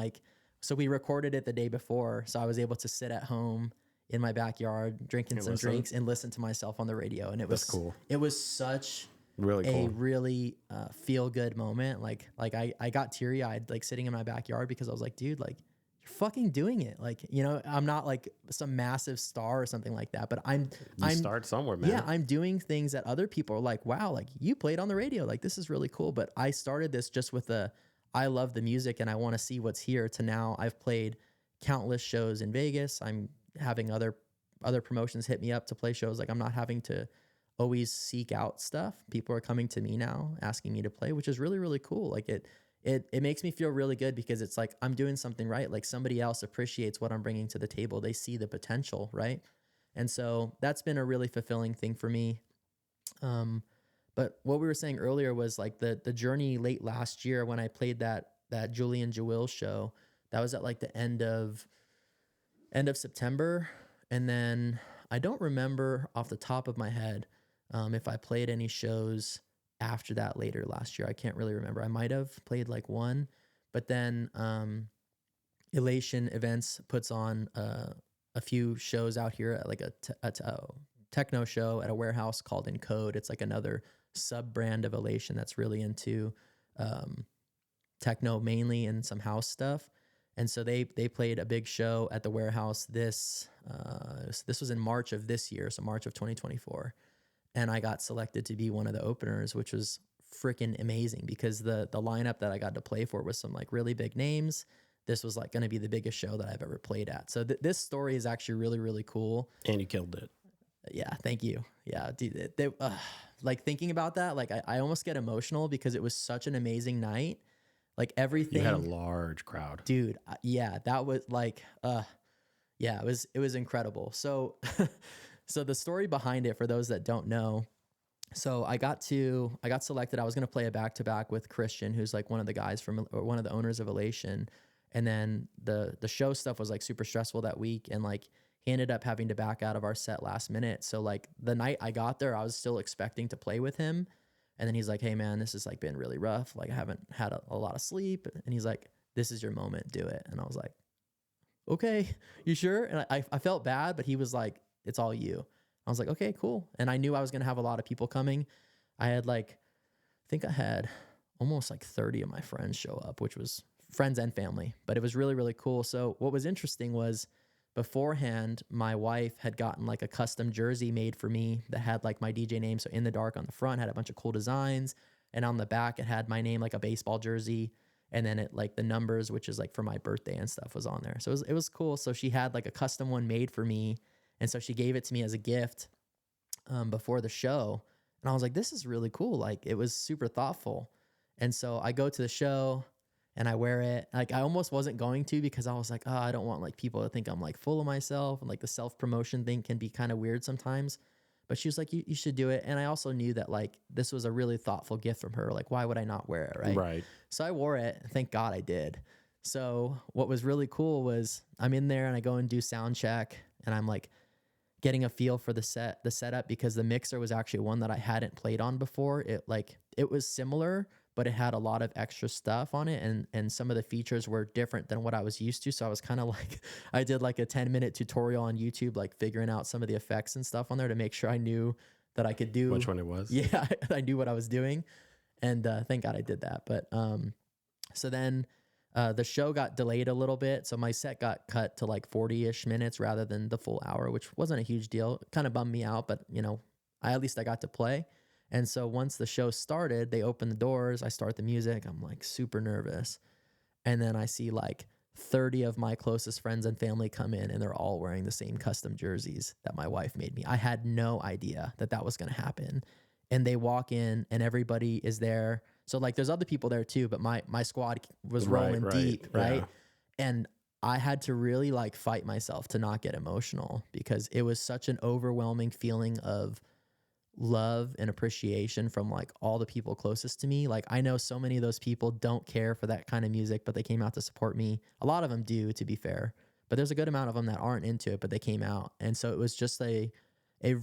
so we recorded it the day before, so I was able to sit at home in my backyard drinking some drinks and listen to myself on the radio. And it was cool. It was such a really feel good moment. Like I got teary eyed, sitting in my backyard, because I was like, dude, you're fucking doing it. I'm not like some massive star or something like that, but I'm start somewhere, man. Yeah. I'm doing things that other people are like, wow, you played on the radio. This is really cool. But I started this just with I love the music and I want to see what's here, to now I've played countless shows in Vegas. I'm having other promotions hit me up to play shows. I'm not having to always seek out stuff. People are coming to me now asking me to play, which is really, really cool. It makes me feel really good, because it's like I'm doing something right. Somebody else appreciates what I'm bringing to the table. They see the potential, right? And so that's been a really fulfilling thing for me. But what we were saying earlier was the journey late last year when I played that Julian Jewell show. That was at the end of September. And then I don't remember off the top of my head if I played any shows after that later last year. I can't really remember. I might have played one, but then Elation Events puts on a few shows out here at a techno show at a warehouse called Encode. It's another sub brand of Elation that's really into techno mainly, and some house stuff. And so they played a big show at the warehouse. This was in March of this year, so March of 2024. And I got selected to be one of the openers, which was freaking amazing, because the lineup that I got to play for was some really big names. This was going to be the biggest show that I've ever played at. So this story is actually really, really cool. And you killed it. Yeah, thank you. Yeah, dude, thinking about that, I almost get emotional, because it was such an amazing night. Everything. You had a large crowd, dude. Yeah, that was yeah, it was incredible. So, so the story behind it, for those that don't know, so I got selected. I was going to play a back-to-back with Christian, who's one of the guys one of the owners of Elation. And then the show stuff was super stressful that week. And he ended up having to back out of our set last minute. So the night I got there, I was still expecting to play with him. And then he's like, hey man, this has been really rough. I haven't had a lot of sleep. And he's like, this is your moment, do it. And I was like, okay, you sure? And I felt bad, but he was like, it's all you. I was like, okay, cool. And I knew I was going to have a lot of people coming. I had like, I think I had almost like 30 of my friends show up, which was friends and family, but it was really, really cool. So what was interesting was beforehand, my wife had gotten like a custom jersey made for me that had like my DJ name. So In the Dark on the front had a bunch of cool designs. And on the back, it had my name, like a baseball jersey. And then it like the numbers, which is like for my birthday and stuff, was on there. So it was cool. So she had like a custom one made for me. And so she gave it to me as a gift before the show. And I was like, this is really cool. Like it was super thoughtful. And so I go to the show and I wear it. Like I almost wasn't going to because I was like, oh, I don't want like people to think I'm like full of myself. And like the self-promotion thing can be kind of weird sometimes. But she was like, you should do it. And I also knew that like this was a really thoughtful gift from her. Like, why would I not wear it? Right. Right. So I wore it. Thank God I did. So what was really cool was I'm in there and I go and do sound check and I'm like getting a feel for the setup because the mixer was actually one that I hadn't played on before. It was similar, but it had a lot of extra stuff on it and some of the features were different than what I was used to. So I was kind of like, I did like a 10-minute tutorial on YouTube, like figuring out some of the effects and stuff on there to make sure I knew that I could do which one it was. Yeah, I knew what I was doing. And thank God I did that. But so then the show got delayed a little bit. So my set got cut to like 40-ish minutes rather than the full hour, which wasn't a huge deal. It kind of bummed me out, but you know, at least I got to play. And so once the show started, they opened the doors. I start the music. I'm like super nervous. And then I see like 30 of my closest friends and family come in and they're all wearing the same custom jerseys that my wife made me. I had no idea that that was going to happen. And they walk in and everybody is there. So like there's other people there too, but my squad was rolling deep, right? Yeah. And I had to really like fight myself to not get emotional because it was such an overwhelming feeling of love and appreciation from like all the people closest to me. Like I know so many of those people don't care for that kind of music, but they came out to support me. A lot of them do, to be fair, but there's a good amount of them that aren't into it, but they came out. And so it was just a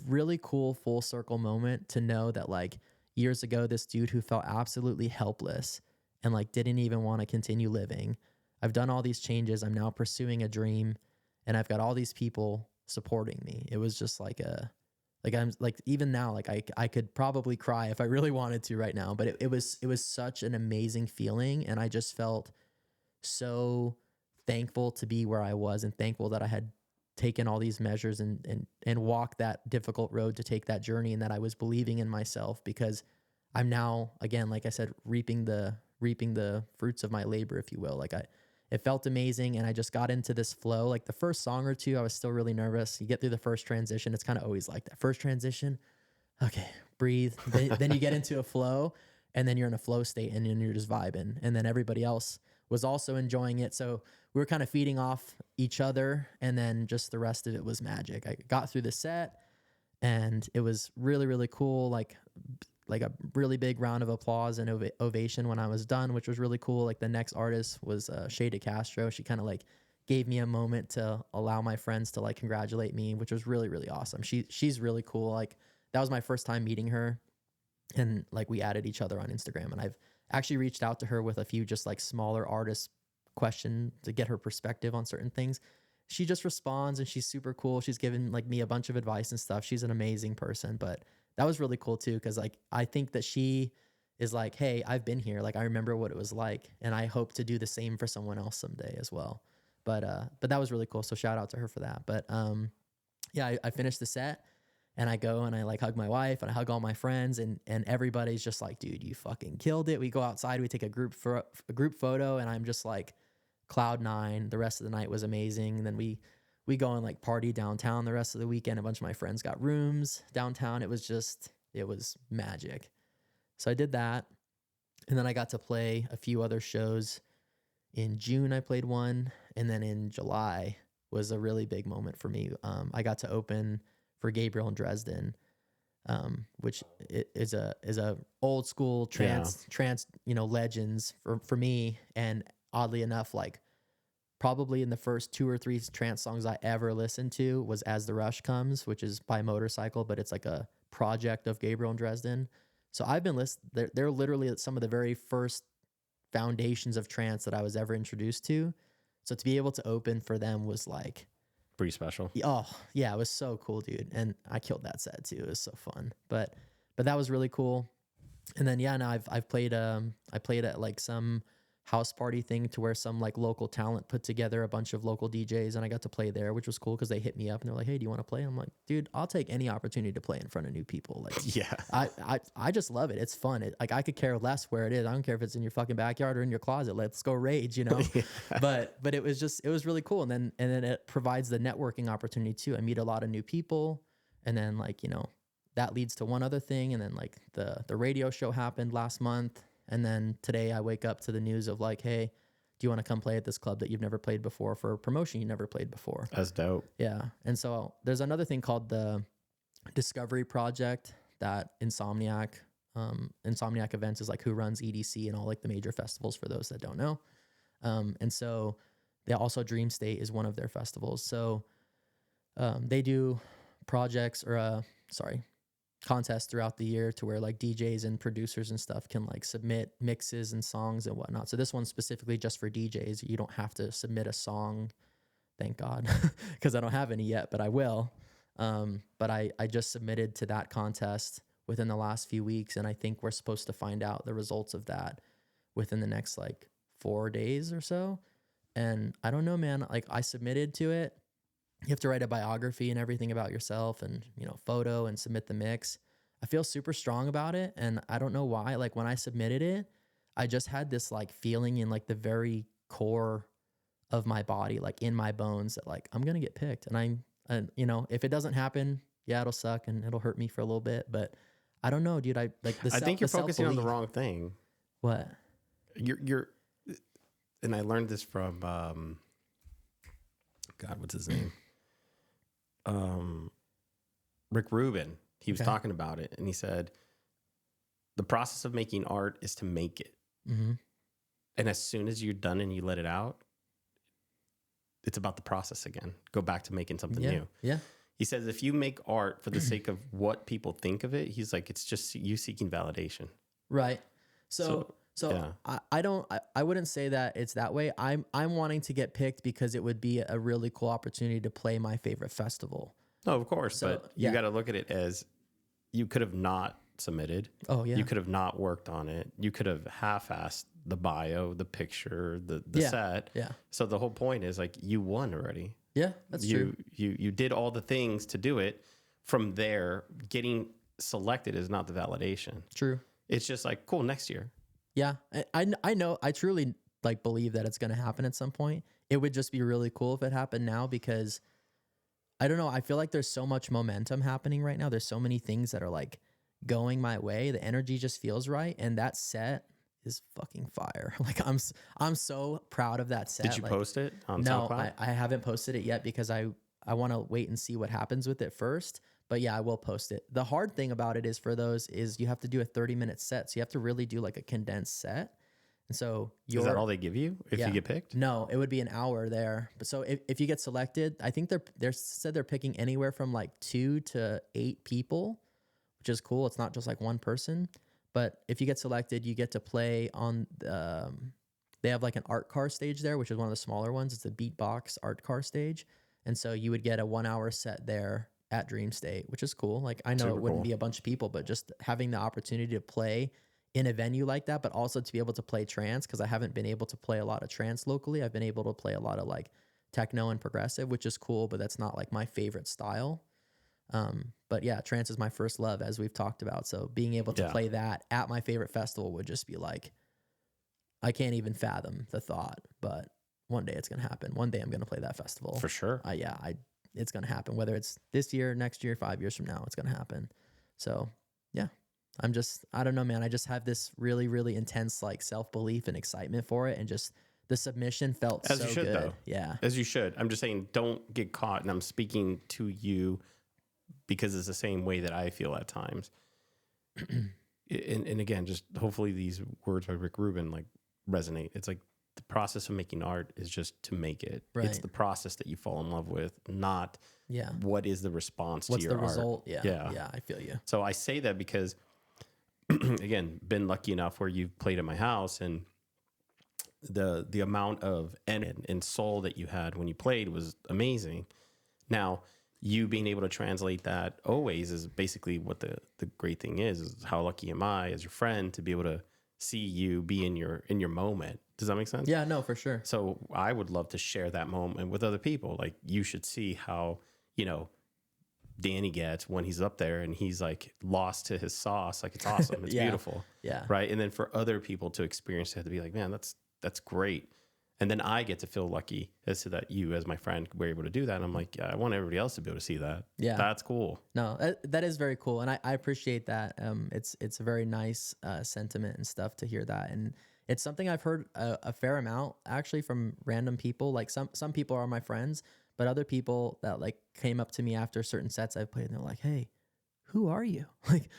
really cool full circle moment to know that like years ago, this dude who felt absolutely helpless and like didn't even want to continue living. I've done all these changes. I'm now pursuing a dream and I've got all these people supporting me. It was just like I'm like, even now, like I could probably cry if I really wanted to right now, but it was such an amazing feeling. And I just felt so thankful to be where I was and thankful that I had taken all these measures and walked that difficult road to take that journey and that I was believing in myself because I'm now, again, like I said, reaping the fruits of my labor, if you will. Like it felt amazing and I just got into this flow. Like the first song or two, I was still really nervous. You get through the first transition. It's kind of always like that. First transition, okay, breathe. Then you get into a flow and then you're in a flow state and then you're just vibing. And then everybody else was also enjoying it. So we were kind of feeding off each other and then just the rest of it was magic. I got through the set and it was really, really cool. Like a really big round of applause and ovation when I was done, which was really cool. Like the next artist was Shada Castro. She kind of like gave me a moment to allow my friends to like congratulate me, which was really, really awesome. She's really cool. Like that was my first time meeting her and like we added each other on Instagram and I've actually reached out to her with a few just like smaller artist questions to get her perspective on certain things. She just responds and she's super cool. She's given like me a bunch of advice and stuff. She's an amazing person, but that was really cool too. Cause like, I think that she is like, hey, I've been here. Like I remember what it was like and I hope to do the same for someone else someday as well. But that was really cool. So shout out to her for that. But yeah, I finished the set and I go and I like hug my wife and I hug all my friends and everybody's just like, dude, you fucking killed it. We go outside, we take a group photo and I'm just like cloud nine. The rest of the night was amazing. And then we go and like party downtown the rest of the weekend. A bunch of my friends got rooms downtown. It was magic. So I did that. And then I got to play a few other shows. In June, I played one. And then in July was a really big moment for me. I got to open for Gabriel and Dresden, which is a old school trance, legends for me. And oddly enough, like probably in the first 2 or 3 trance songs I ever listened to was As the Rush Comes, which is by Motorcycle, but it's like a project of Gabriel and Dresden. So I've been listening, they're literally some of the very first foundations of trance that I was ever introduced to. So to be able to open for them was like pretty special. Oh yeah, it was so cool, dude. And I killed that set too. It was so fun. But that was really cool. And then yeah, now I've played I played at like some house party thing to where some like local talent put together a bunch of local DJs, and I got to play there, which was cool because they hit me up and they're like, "Hey, do you want to play?" I'm like, "Dude, I'll take any opportunity to play in front of new people." Like, Yeah. I just love it. It's fun. Like I could care less where it is. I don't care if it's in your fucking backyard or in your closet. Let's go rage, you know. Yeah. But it was really cool. And then it provides the networking opportunity too. I meet a lot of new people, and then like that leads to one other thing. And then like the radio show happened last month. And then today I wake up to the news of like, hey, do you want to come play at this club that you've never played before for a promotion you never played before? That's dope. Yeah. And so there's another thing called the Discovery Project that Insomniac Events is like who runs EDC and all like the major festivals for those that don't know. And so they also Dream State is one of their festivals. So they do projects or contests throughout the year to where like DJs and producers and stuff can like submit mixes and songs and whatnot. So this one's specifically just for DJs. You don't have to submit a song, thank God, because I don't have any yet, but I will. But I just submitted to that contest within the last few weeks, and I think we're supposed to find out the results of that within the next like 4 days or so. And I don't know, man, like I submitted to it. You have to write a biography and everything about yourself and, photo and submit the mix. I feel super strong about it. And I don't know why, like when I submitted it, I just had this like feeling in like the very core of my body, like in my bones that like, I'm going to get picked. And if it doesn't happen, yeah, it'll suck and it'll hurt me for a little bit, but I don't know, dude. I think you're focusing on the wrong thing. What? You're, and I learned this from, God, what's his name? Rick Rubin. He was talking about it, and he said, the process of making art is to make it. Mm-hmm. And as soon as you're done and you let it out, it's about the process again. Go back to making something new. Yeah. He says, if you make art for the sake of what people think of it, he's like, it's just you seeking validation. Right. So yeah. I wouldn't say that it's that way. I'm wanting to get picked because it would be a really cool opportunity to play my favorite festival. No, of course. So, but you got to look at it as you could have not submitted. Oh yeah. You could have not worked on it. You could have half-assed the bio, the picture, the set. Yeah. So the whole point is like you won already. Yeah, that's true. You did all the things to do it. From there, getting selected is not the validation. True. It's just like, cool, next year. Yeah, I know. I truly like believe that it's going to happen at some point. It would just be really cool if it happened now because I don't know. I feel like there's so much momentum happening right now. There's so many things that are like going my way. The energy just feels right, and that set is fucking fire. Like I'm so proud of that set. Did you like, post it on no, SoundCloud? I haven't posted it yet because I want to wait and see what happens with it first. But yeah, I will post it. The hard thing about it is for those is you have to do a 30-minute set. So you have to really do like a condensed set. And so is that all they give you if you get picked? No, it would be an hour there. But so if you get selected, I think they're said they're picking anywhere from like 2 to 8 people, which is cool. It's not just like one person. But if you get selected, you get to play on they have like an art car stage there, which is one of the smaller ones. It's a beatbox art car stage. And so you would get a 1-hour set there at Dream State, which is cool. Like I know Super it wouldn't cool. be a bunch of people, but just having the opportunity to play in a venue like that, but also to be able to play trance, because I haven't been able to play a lot of trance locally. I've been able to play a lot of like techno and progressive, which is cool, but that's not like my favorite style. But yeah, trance is my first love, as we've talked about. So being able to play that at my favorite festival would just be like, I can't even fathom the thought, but one day it's going to happen. One day I'm going to play that festival. For sure. It's going to happen. Whether it's this year, next year, 5 years from now, it's going to happen. So yeah, I don't know, man. I just have this really, really intense like self-belief and excitement for it. And just the submission felt as so you should, good. though. Yeah. As you should. I'm just saying, don't get caught. And I'm speaking to you because it's the same way that I feel at times. and again, just hopefully these words by Rick Rubin like resonate. It's like the process of making art is just to make it. Right. It's the process that you fall in love with, not what is the response What's to your the art. result? Yeah, I feel you. So I say that because, again, been lucky enough where you've played at my house, and the amount of energy and soul that you had when you played was amazing. Now, you being able to translate that always is basically what the great thing is how lucky am I as your friend to be able to see you be in your moment. Does that make sense? Yeah, no, for sure. So I would love to share that moment with other people. Like, you should see how, Danny gets when he's up there and he's like lost to his sauce. Like, it's awesome. It's Yeah. beautiful. Yeah. Right. And then for other people to experience it, to be like, man, that's great. And then I get to feel lucky as to that you, as my friend, were able to do that. And I'm like, yeah, I want everybody else to be able to see that. Yeah. That's cool. No, that is very cool. And I appreciate that. It's a very nice sentiment and stuff to hear that. And it's something I've heard a fair amount actually from random people. Like some people are my friends, but other people that like came up to me after certain sets I've played and they're like, hey, who are you? Like,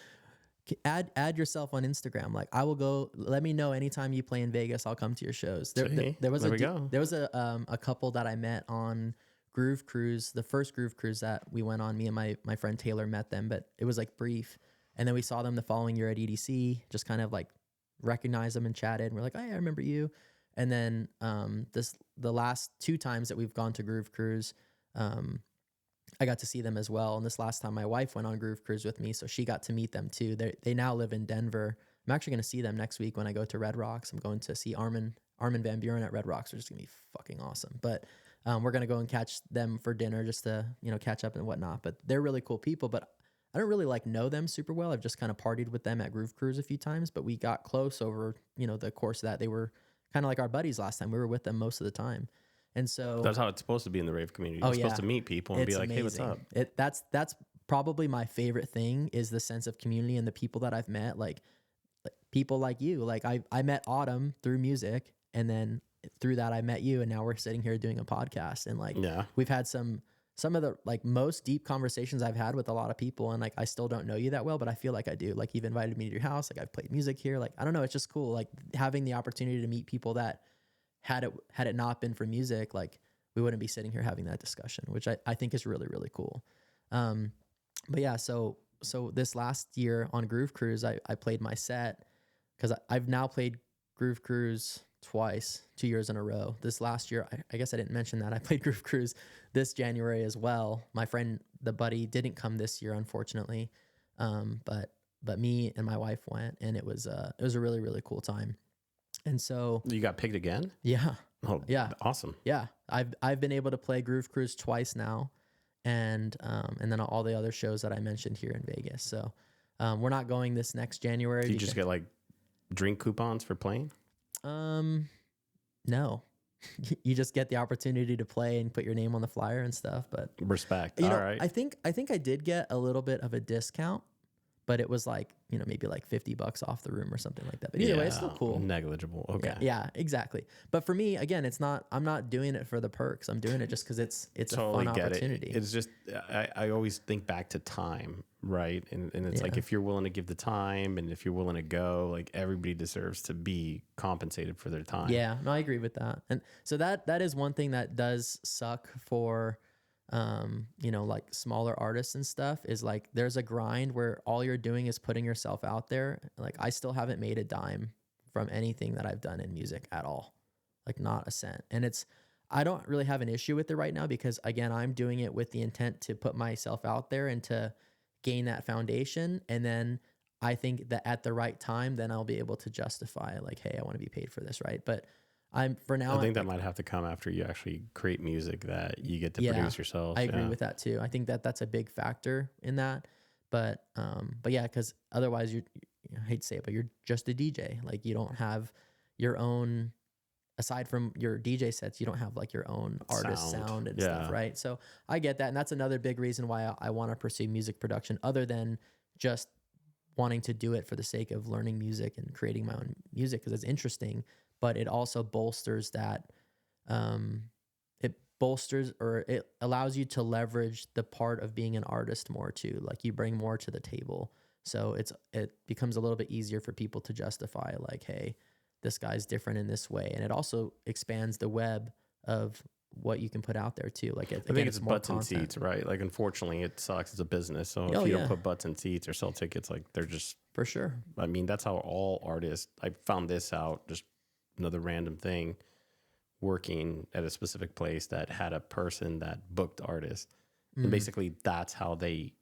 add yourself on Instagram. Like, I will go, let me know anytime you play in Vegas, I'll come to your shows. There was a couple that I met on Groove Cruise, the first Groove Cruise that we went on. Me and my friend Taylor met them, but it was like brief. And then we saw them the following year at EDC, just kind of like recognized them and chatted. And we're like, oh yeah, I remember you. And then the last 2 times that we've gone to Groove Cruise, I got to see them as well. And this last time my wife went on Groove Cruise with me, so she got to meet them too. They now live in Denver. I'm actually going to see them next week when I go to Red Rocks. I'm going to see Armin van Buren at Red Rocks, which is going to be fucking awesome. But we're going to go and catch them for dinner just to, catch up and whatnot. But they're really cool people, but I don't really like know them super well. I've just kind of partied with them at Groove Cruise a few times, but we got close over, the course of that. They were kind of like our buddies last time. We were with them most of the time. And so that's how it's supposed to be in the rave community. You're supposed to meet people and be like, amazing. Hey, what's up? That's probably my favorite thing, is the sense of community and the people that I've met, like people like you. Like I met Autumn through music, and then through that I met you, and now we're sitting here doing a podcast. And like, we've had some of the like most deep conversations I've had with a lot of people, and like I still don't know you that well, but I feel like I do. Like, you've invited me to your house, like I've played music here. Like, I don't know, it's just cool. Like, having the opportunity to meet people that had it not been for music, like we wouldn't be sitting here having that discussion, which I think is really, really cool. But yeah, so this last year on Groove Cruise, I played my set, because I've now played Groove Cruise twice, 2 years in a row. This last year, I guess I didn't mention that I played Groove Cruise this January as well. My friend, the buddy, didn't come this year, unfortunately. But me and my wife went, and it was a really, really cool time. And so you got picked again? Yeah. Oh, yeah. Awesome. Yeah. I've been able to play Groove Cruise twice now, and then all the other shows that I mentioned here in Vegas. So we're not going this next January. Do you just get like drink coupons for playing? No. You just get the opportunity to play and put your name on the flyer and stuff. But respect. All right. I think I did get a little bit of a discount, but it was like, maybe like $50 off the room or something like that. But either way, it's still cool. Negligible. Okay. Yeah, exactly. But for me, again, I'm not doing it for the perks. I'm doing it just because it's totally a fun opportunity. It's just, I always think back to time, right? And it's like, if you're willing to give the time and if you're willing to go, like, everybody deserves to be compensated for their time. Yeah, no, I agree with that. And so that is one thing that does suck for, like smaller artists and stuff, is like there's a grind where all you're doing is putting yourself out there. Like, I still haven't made a dime from anything that I've done in music at all, like not a cent. And I don't really have an issue with it right now, because again, I'm doing it with the intent to put myself out there and to gain that foundation. And then I think that at the right time, then I'll be able to justify like, hey, I want to be paid for this. Right. But I think that might have to come after you actually create music that you get to produce yourself. I agree with that too. I think that's a big factor in that. But yeah, because otherwise I hate to say it, but you're just a DJ. Like, you don't have your own, aside from your DJ sets, you don't have like your own artist sound and stuff, right? So I get that. And that's another big reason why I want to pursue music production, other than just wanting to do it for the sake of learning music and creating my own music, because it's interesting. But it also bolsters that, it allows you to leverage the part of being an artist more too. Like, you bring more to the table. So it becomes a little bit easier for people to justify like, hey, this guy's different in this way. And it also expands the web of what you can put out there too. Like, I think it's butts and seats, right? Like, unfortunately, it sucks. It's a business. So if you don't put butts and seats or sell tickets, like, they're just, for sure. I mean, that's how all artists, I found this out, just another random thing, working at a specific place that had a person that booked artists. And basically that's how they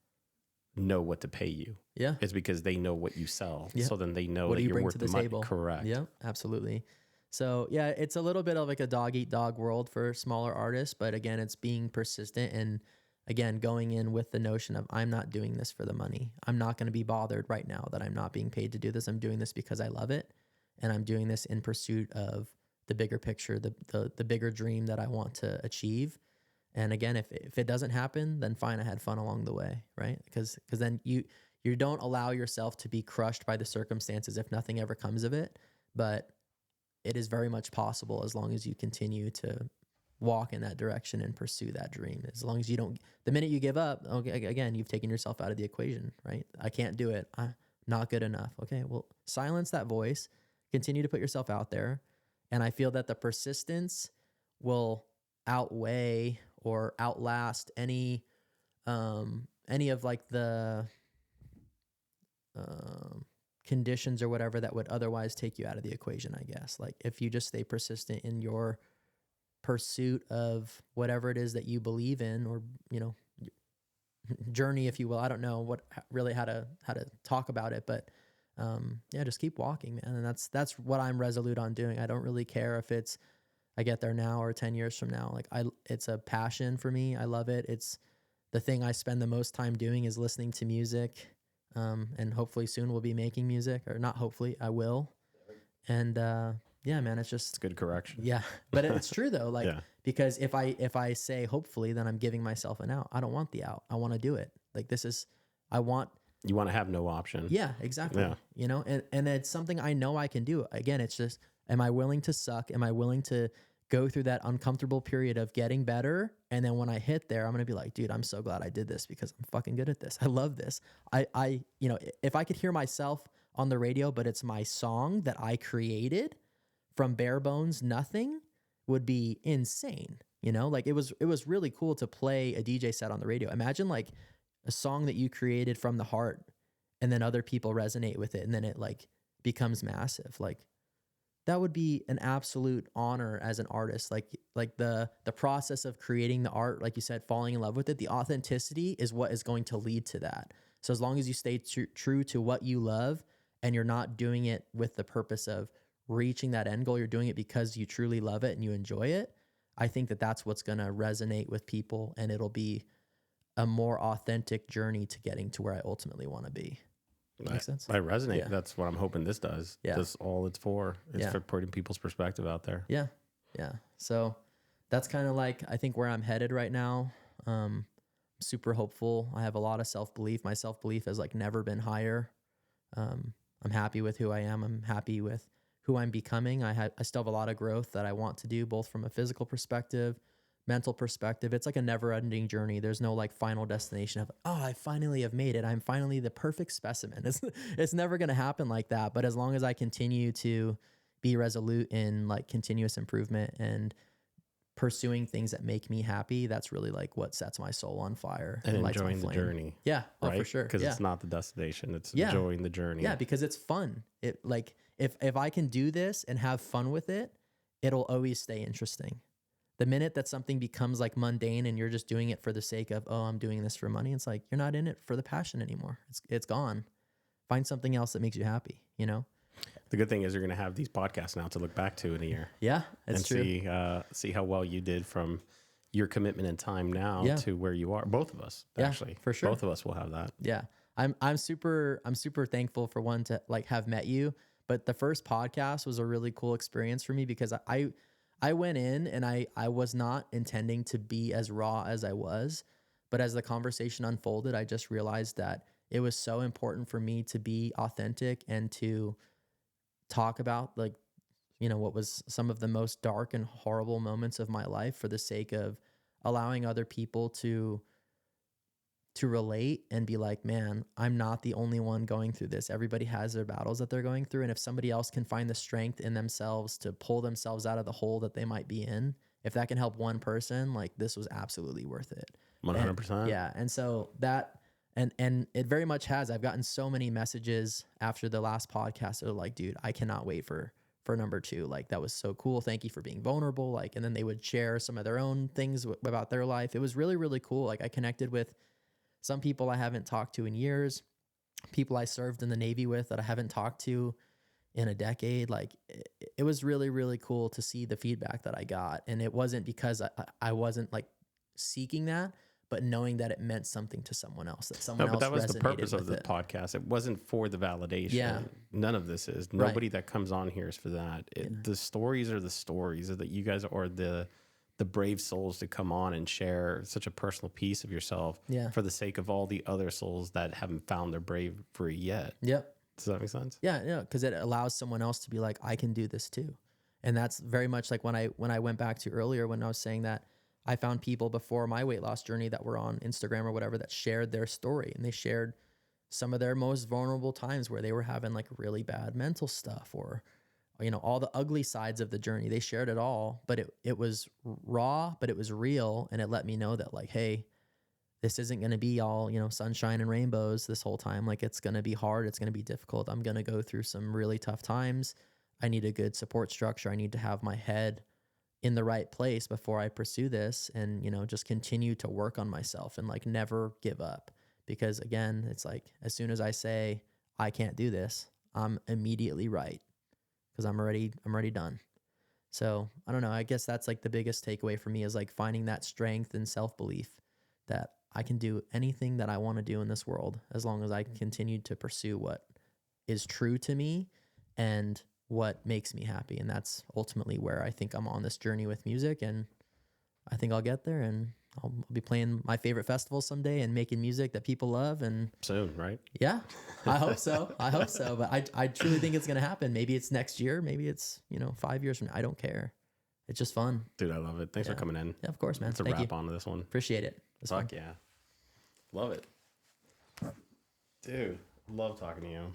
know what to pay you. Yeah. It's because they know what you sell. Yeah. So then they know What that do you you're bring worth to the the money. table? Correct. Yeah, absolutely. So yeah, it's a little bit of like a dog eat dog world for smaller artists, but again, it's being persistent and again, going in with the notion of I'm not doing this for the money. I'm not going to be bothered right now that I'm not being paid to do this. I'm doing this because I love it. And I'm doing this in pursuit of the bigger picture, the bigger dream that I want to achieve. And again, if it doesn't happen, then fine, I had fun along the way, right? Because then you don't allow yourself to be crushed by the circumstances if nothing ever comes of it. But it is very much possible as long as you continue to walk in that direction and pursue that dream. As long as you don't, the minute you give up, okay, again, you've taken yourself out of the equation, right? I can't do it. I'm not good enough. Okay, well, silence that voice, continue to put yourself out there. And I feel that the persistence will outweigh or outlast any of like the conditions or whatever that would otherwise take you out of the equation, I guess. Like if you just stay persistent in your pursuit of whatever it is that you believe in, or, you know, journey, if you will. I don't know how to talk about it, but yeah, just keep walking, man. And that's what I'm resolute on doing. I don't really care if it's I get there now or 10 years from now. Like it's a passion for me. I love it. It's the thing I spend the most time doing is listening to music. And hopefully soon we'll be making music, or not hopefully, I will. And yeah, man, it's good correction. Yeah, but it's true though. Like, Yeah. because if I say hopefully, then I'm giving myself an out. I don't want the out. I want to do it. Like you want to have no option. Yeah, exactly. Yeah. You know, and it's something I know I can do. Again, it's just, am I willing to suck? Am I willing to go through that uncomfortable period of getting better? And then when I hit there, I'm going to be like, dude, I'm so glad I did this because I'm fucking good at this. I love this. You know, if I could hear myself on the radio, but it's my song that I created from bare bones, nothing, would be insane. You know, like it was really cool to play a DJ set on the radio. Imagine like a song that you created from the heart and then other people resonate with it and then it like becomes massive. Like that would be an absolute honor as an artist. Like the process of creating the art, like you said, falling in love with it, the authenticity is what is going to lead to that. So as long as you stay true to what you love and you're not doing it with the purpose of reaching that end goal, you're doing it because you truly love it and you enjoy it. I think that that's what's going to resonate with people, and it'll be a more authentic journey to getting to where I ultimately want to be. Makes sense? I resonate. Yeah. That's what I'm hoping this does. Yeah. That's all it's for. It's Yeah. for putting people's perspective out there. Yeah. Yeah. So that's kind of like, I think where I'm headed right now. Super hopeful. I have a lot of self-belief. My self-belief has like never been higher. I'm happy with who I am. I'm happy with who I'm becoming. I still have a lot of growth that I want to do, both from a physical perspective, mental perspective. It's like a never ending journey. There's no like final destination of, oh, I finally have made it. I'm finally the perfect specimen. It's never going to happen like that. But as long as I continue to be resolute in like continuous improvement and pursuing things that make me happy, that's really like what sets my soul on fire And lights my enjoying the flame. journey. Yeah. Oh, right? for sure. Because Yeah. it's not the destination. It's Yeah. enjoying the journey. Yeah, because it's fun. It like if I can do this and have fun with it, it'll always stay interesting. The minute that something becomes like mundane and you're just doing it for the sake of, oh, I'm doing this for money, it's like you're not in it for the passion anymore. It's gone. Find something else that makes you happy, you know? The good thing is you're going to have these podcasts now to look back to in a year. Yeah, it's true. See how well you did from your commitment in time now Yeah. to where you are. Both of us, Yeah, actually. for sure. Both of us will have that. Yeah. I'm super thankful for one to like have met you, but the first podcast was a really cool experience for me because I went in and I was not intending to be as raw as I was, but as the conversation unfolded, I just realized that it was so important for me to be authentic and to talk about like, you know, what was some of the most dark and horrible moments of my life for the sake of allowing other people to relate and be like, man, I'm not the only one going through this. Everybody has their battles that they're going through. And if somebody else can find the strength in themselves to pull themselves out of the hole that they might be in, if that can help one person, like this was absolutely worth it. 100%. Yeah. And so that, and it very much has. I've gotten so many messages after the last podcast that are like, dude, I cannot wait for for number 2. Like, that was so cool. Thank you for being vulnerable. Like, and then they would share some of their own things about their life. It was really, really cool. Like, I connected with some people I haven't talked to in years, people I served in the Navy with that I haven't talked to in a decade. Like, it was really, really cool to see the feedback that I got. And it wasn't because I wasn't like seeking that, but knowing that it meant something to someone else, that someone No, else but that was the resonated purpose of with the it. podcast. It wasn't for the validation. Yeah. None of this is. Right. Nobody that comes on here is for that. The stories are the stories that you guys are the brave souls to come on and share such a personal piece of yourself Yeah. for the sake of all the other souls that haven't found their bravery yet. Yep. Does that make sense? Yeah, because it allows someone else to be like, I can do this too. And that's very much like when I went back to earlier when I was saying that I found people before my weight loss journey that were on Instagram or whatever that shared their story, and they shared some of their most vulnerable times where they were having like really bad mental stuff, or all the ugly sides of the journey. They shared it all, but it was raw, but it was real, and it let me know that like, hey, this isn't going to be all, sunshine and rainbows this whole time. Like, it's going to be hard. It's going to be difficult. I'm going to go through some really tough times. I need a good support structure. I need to have my head in the right place before I pursue this, and, just continue to work on myself and like never give up. Because again, it's like, as soon as I say I can't do this, I'm immediately right, because I'm already done. So I don't know. I guess that's like the biggest takeaway for me, is like finding that strength and self-belief that I can do anything that I want to do in this world, as long as I continue to pursue what is true to me and what makes me happy. And that's ultimately where I think I'm on this journey with music, and I think I'll get there, and I'll be playing my favorite festivals someday and making music that people love. And Soon, right? yeah, I hope so. But I truly think it's going to happen. Maybe it's next year. Maybe it's, 5 years from now. I don't care. It's just fun. Dude, I love it. Thanks for coming in. Yeah, of course, man. Let's Thank wrap you. on to this one. Appreciate it. It's Fuck fun. yeah. Love it. Dude, love talking to you.